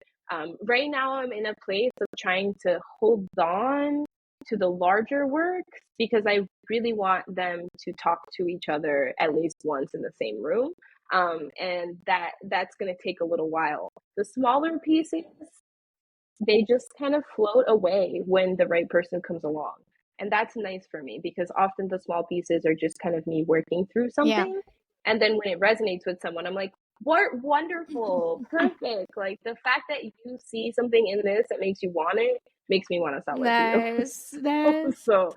Right now, I'm in a place of trying to hold on to the larger works because I really want them to talk to each other at least once in the same room. And that's going to take a little while. The smaller pieces, they just kind of float away when the right person comes along. And that's nice for me because often the small pieces are just kind of me working through Yeah. something. And then when it resonates with someone, I'm like, what wonderful, perfect. Like, the fact that you see something in this that makes you want it makes me want to sell it to you. Nice, nice. So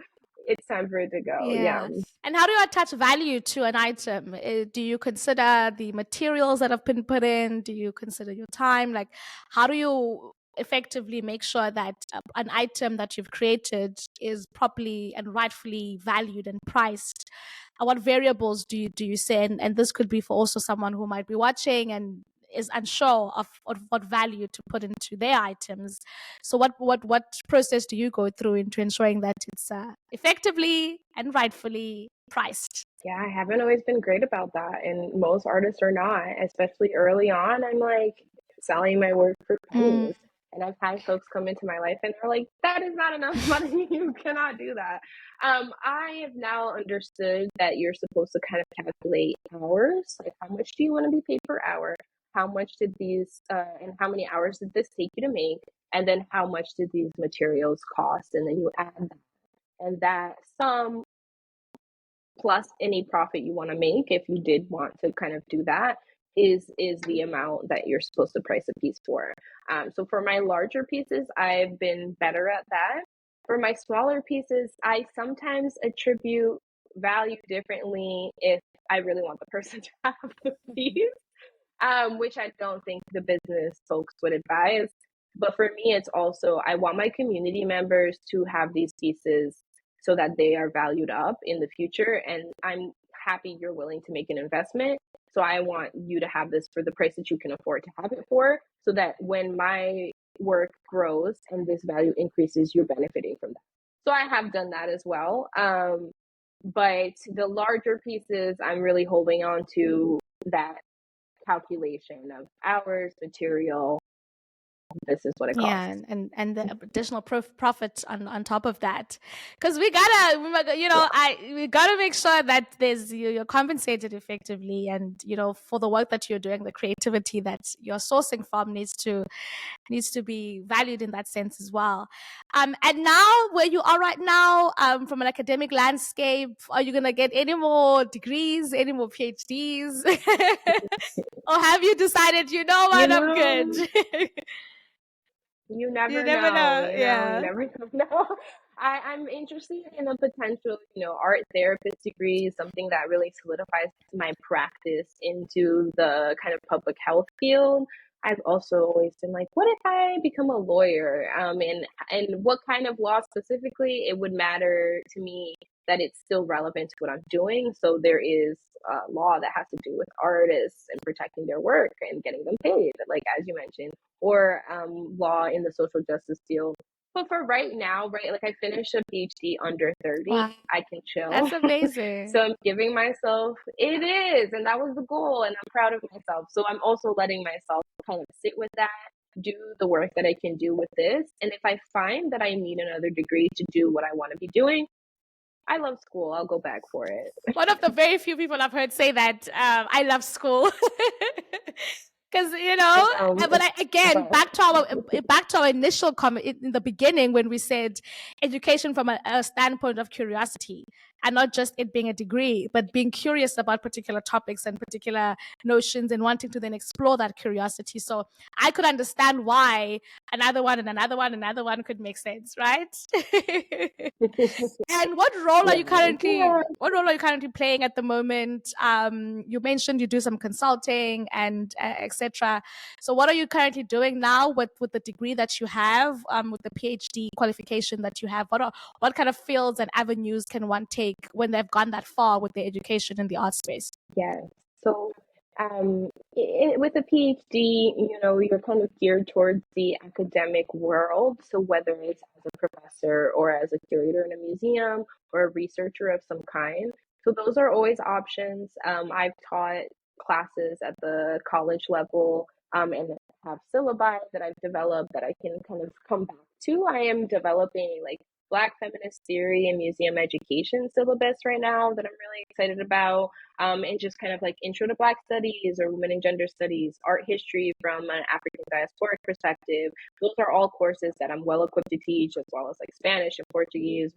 it's time for it to go. Yeah. Yeah. And how do you attach value to an item? Do you consider the materials that have been put in? Do you consider your time? Like, how do you effectively make sure that an item that you've created is properly and rightfully valued and priced? What variables do you say? And this could be for also someone who might be watching and is unsure of what value to put into their items. So what process do you go through into ensuring that it's effectively and rightfully priced? Yeah, I haven't always been great about that, and most artists are not, especially early on. I'm like selling my work for Mm, pennies, and I've had folks come into my life and they're like, "That is not enough money. You cannot do that." I have now understood that you're supposed to kind of calculate hours, like how much do you want to be paid per hour? How much did these, and how many hours did this take you to make? And then how much did these materials cost? And then you add that, and that sum plus any profit you want to make, if you did want to kind of do that, is the amount that you're supposed to price a piece for. So for my larger pieces, I've been better at that. For my smaller pieces, I sometimes attribute value differently if I really want the person to have the piece, which I don't think the business folks would advise. But for me, it's also, I want my community members to have these pieces so that they are valued up in the future. And I'm happy you're willing to make an investment. So I want you to have this for the price that you can afford to have it for, so that when my work grows and this value increases, you're benefiting from that. So I have done that as well. But the larger pieces, I'm really holding on to that calculation of hours, material. This is what it yeah, costs. and the additional profit on top of that, because we gotta, Yeah. we gotta make sure that you're compensated effectively, and for the work that you're doing, the creativity that you're sourcing from needs to be valued in that sense as well. And now, where you are right now, from an academic landscape, are you gonna get any more degrees, any more PhDs, or have you decided, You what, I'm good? know, you You never never know, know. you Yeah. never know. I'm interested in a potential, art therapist degree, something that really solidifies my practice into the kind of public health field. I've also always been like, what if I become a lawyer? And what kind of law specifically? It would matter to me that it's still relevant to what I'm doing. So there is law that has to do with artists and protecting their work and getting them paid, like as you mentioned, or law in the social justice field. But for right now, right, like I finished a PhD under 30, Wow, I can chill. that's amazing. So I'm giving myself, it is, and that was the goal, and I'm proud of myself. So I'm also letting myself kind of sit with that, do the work that I can do with this. And if I find that I need another degree to do what I want to be doing, I love school. I'll go back for it. One of the very few people I've heard say that I love school. Because I know. but again, But back to our initial comment in the beginning when we said education from a standpoint of curiosity, and not just it being a degree, but being curious about particular topics and particular notions and wanting to then explore that curiosity. So I could understand why another one and another one and another one could make sense, right? And right. Yeah. what role are you currently playing at the moment? You mentioned you do some consulting and etc. So what are you currently doing now with the degree that you have, with the PhD qualification that you have? What kind of fields and avenues can one take when they've gone that far with their education in the art space? Yes. So, with a PhD, you're kind of geared towards the academic world. So, whether it's as a professor or as a curator in a museum or a researcher of some kind. So, those are always options. I've taught classes at the college level, and have syllabi that I've developed that I can kind of come back to. I am developing like Black feminist theory and museum education syllabus right now that I'm really excited about, and just kind of like intro to Black studies or women and gender studies, art history from an African diasporic perspective. Those are all courses that I'm well equipped to teach, as well as like Spanish and Portuguese,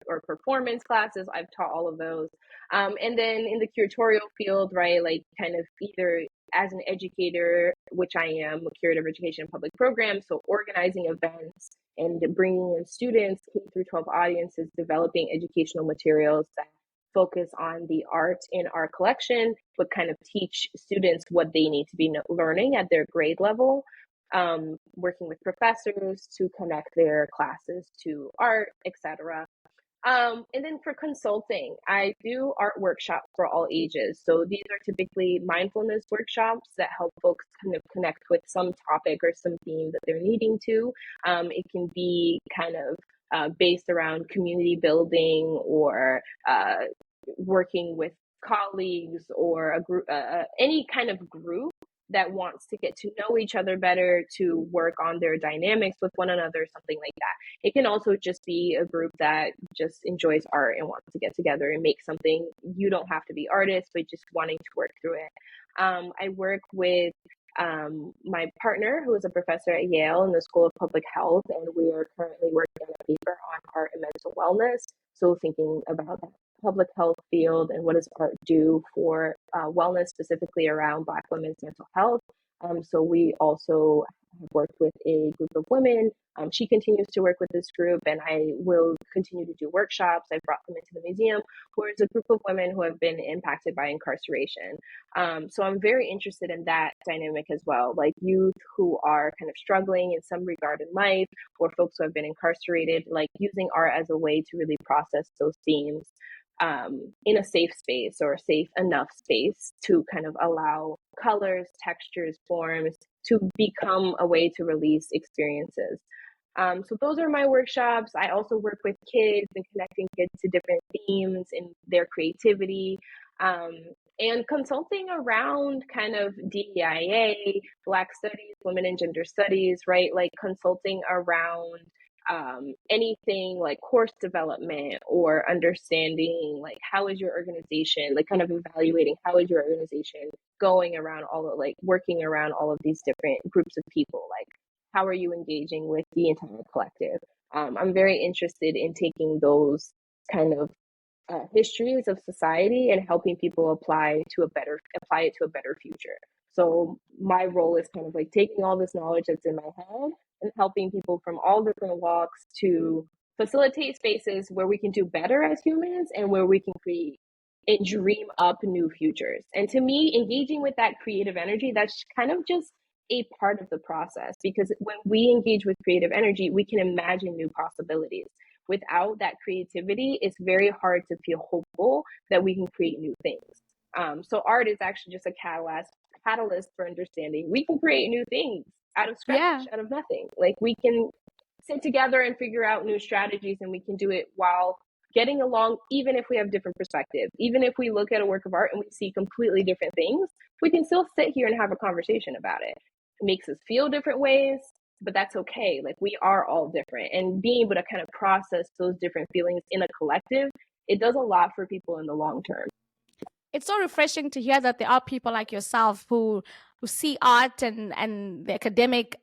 or performance classes. I've taught all of those. And then in the curatorial field, right, like kind of either as an educator, which I am, a curator of education and public programs, so organizing events and bringing in students, K through 12 audiences, developing educational materials that focus on the art in our collection, but kind of teach students what they need to be learning at their grade level. Working with professors to connect their classes to art, etc. And then for consulting, I do art workshops for all ages. So these are typically mindfulness workshops that help folks kind of connect with some topic or some theme that they're needing to. It can be kind of based around community building or working with colleagues or a group, any kind of group that wants to get to know each other better, to work on their dynamics with one another, something like that. It can also just be a group that just enjoys art and wants to get together and make something. You don't have to be artists, but just wanting to work through it. I work with my partner, who is a professor at Yale in the School of Public Health, and we are currently working on a paper on art and mental wellness. So thinking about that public health field and what does art do for wellness, specifically around Black women's mental health. So we also have worked with a group of women. She continues to work with this group, and I will continue to do workshops. I brought them into the museum, where it's a group of women who have been impacted by incarceration. So I'm very interested in that dynamic as well, like youth who are kind of struggling in some regard in life, or folks who have been incarcerated, like using art as a way to really process those themes in a safe space or a safe enough space to kind of allow colors, textures, forms to become a way to release experiences. So those are my workshops. I also work with kids and connecting kids to different themes in their creativity, and consulting around kind of DEIA, Black studies, women and gender studies, right? Like consulting around anything like course development or understanding like how is your organization, like kind of evaluating how is your organization going around all of like working around all of these different groups of people, like how are you engaging with the entire collective. I'm very interested in taking those kind of histories of society and helping people apply it to a better future. So my role is kind of like taking all this knowledge that's in my head and helping people from all different walks to facilitate spaces where we can do better as humans and where we can create and dream up new futures. And to me, engaging with that creative energy, that's kind of just a part of the process, because when we engage with creative energy, we can imagine new possibilities. Without that creativity, it's very hard to feel hopeful that we can create new things. So art is actually just a catalyst for understanding. We can create new things out of scratch, out of nothing. Like, we can sit together and figure out new strategies, and we can do it while getting along, even if we have different perspectives. Even if we look at a work of art and we see completely different things, we can still sit here and have a conversation about it. It makes us feel different ways, but that's okay. Like, we are all different, and being able to kind of process those different feelings in a collective, it does a lot for people in the long term. It's so refreshing to hear that there are people like yourself who see art and the academic,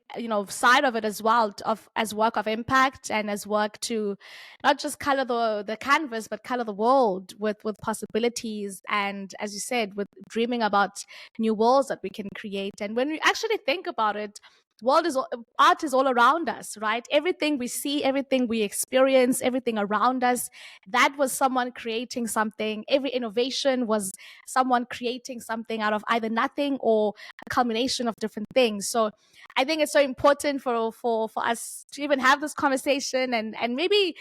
side of it as well, as work of impact and as work to not just color the canvas, but color the world with possibilities. And as you said, with dreaming about new worlds that we can create. And when we actually think about it, art is all around us, right? Everything we see, everything we experience, everything around us, that was someone creating something. Every innovation was someone creating something out of either nothing or a combination of different things. So I think it's so important for us to even have this conversation and maybe,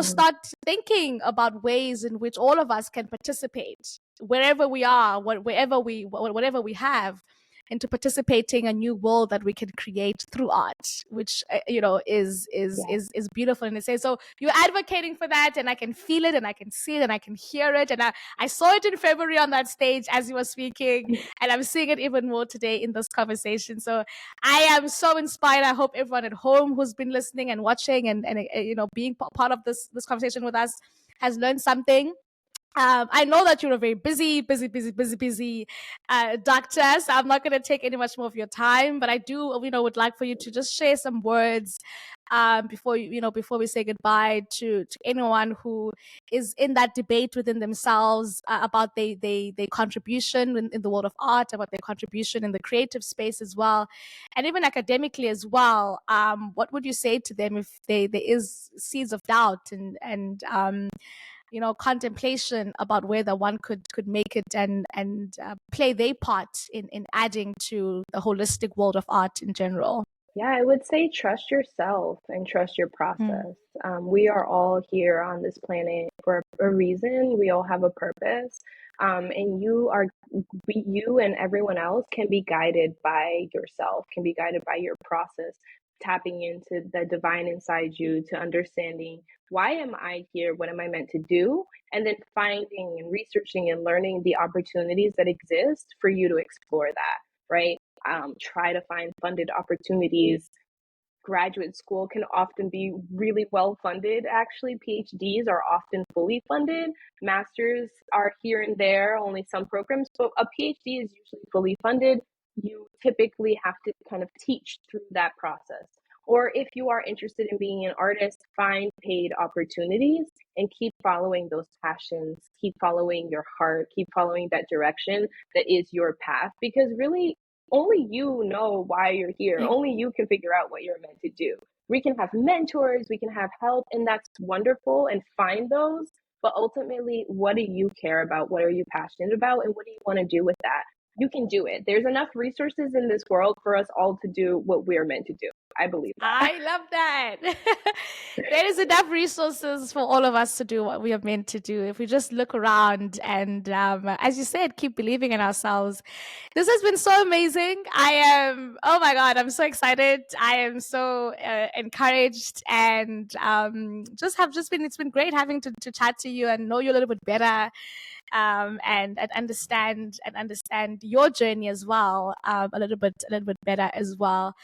start thinking about ways in which all of us can participate wherever we are, whatever we have, into participating a new world that we can create through art, which is beautiful in itself. So you're advocating for that, and I can feel it, and I can see it, and I can hear it, and I saw it in February on that stage as you were speaking, and I'm seeing it even more today in this conversation. So I am so inspired. I hope everyone at home who's been listening and watching and being part of this conversation with us has learned something. I know that you're a very busy doctor, so I'm not going to take any much more of your time. But I do, would like for you to just share some words before we say goodbye to anyone who is in that debate within themselves about their contribution in the world of art, about their contribution in the creative space as well, and even academically as well. What would you say to them if there is seeds of doubt and contemplation about whether one could make it and play their part in adding to the holistic world of art in general? Yeah, I would say trust yourself and trust your process. We are all here on this planet for a reason. We all have a purpose. And you and everyone else can be guided by yourself, can be guided by your process, tapping into the divine inside you, to understanding, why am I here? What am I meant to do? And then finding and researching and learning the opportunities that exist for you to explore that, right? Try to find funded opportunities. Graduate school can often be really well funded. Actually, PhDs are often fully funded. Masters are here and there, only some programs, but a PhD is usually fully funded. You typically have to kind of teach through that process. Or if you are interested in being an artist, find paid opportunities and keep following those passions, keep following your heart, keep following that direction that is your path, because really only you know why you're here. Only you can figure out what you're meant to do. We can have mentors, we can have help, and that's wonderful, and find those. But ultimately, what do you care about? What are you passionate about? And what do you want to do with that? You can do it. There's enough resources in this world for us all to do what we're meant to do. I believe that. I love that. There is enough resources for all of us to do what we are meant to do if we just look around and, as you said, keep believing in ourselves. This has been so amazing. Oh my God, I'm so excited. I am so encouraged, and it's been great having to chat to you and know you a little bit better. And understand your journey as well, a little bit better as well.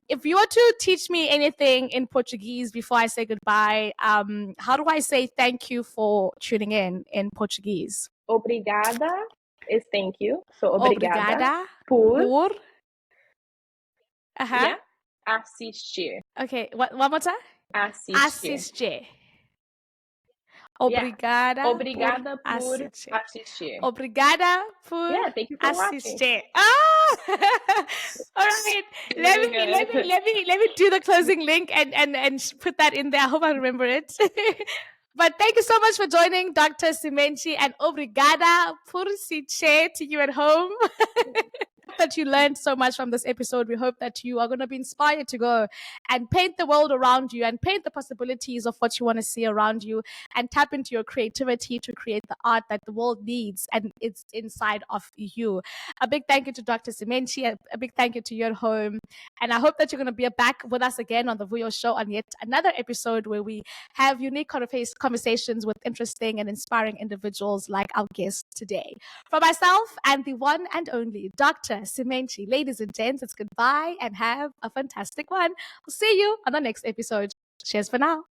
If you were to teach me anything in Portuguese before I say goodbye, how do I say thank you for tuning in Portuguese? Obrigada is thank you. So obrigada, por yeah, assistir. Okay, one more time. Assistir. Obrigada, Obrigada por assistir. assistir. Obrigada por thank you for assistir. All right. Let me do the closing link and put that in there. I hope I remember it. But thank you so much for joining, Dr. Semente, and obrigada por assistir to you at home. that you learned so much from this episode. We hope that you are going to be inspired to go and paint the world around you and paint the possibilities of what you want to see around you and tap into your creativity to create the art that the world needs and it's inside of you. A big thank you to Dr. Semente, a big thank you to you at home. And I hope that you're going to be back with us again on the Vuyo Show on yet another episode where we have unique conversations with interesting and inspiring individuals like our guest today. For myself and the one and only Dr. Semente, ladies and gents, it's goodbye and have a fantastic one. We'll see you on the next episode. Cheers for now.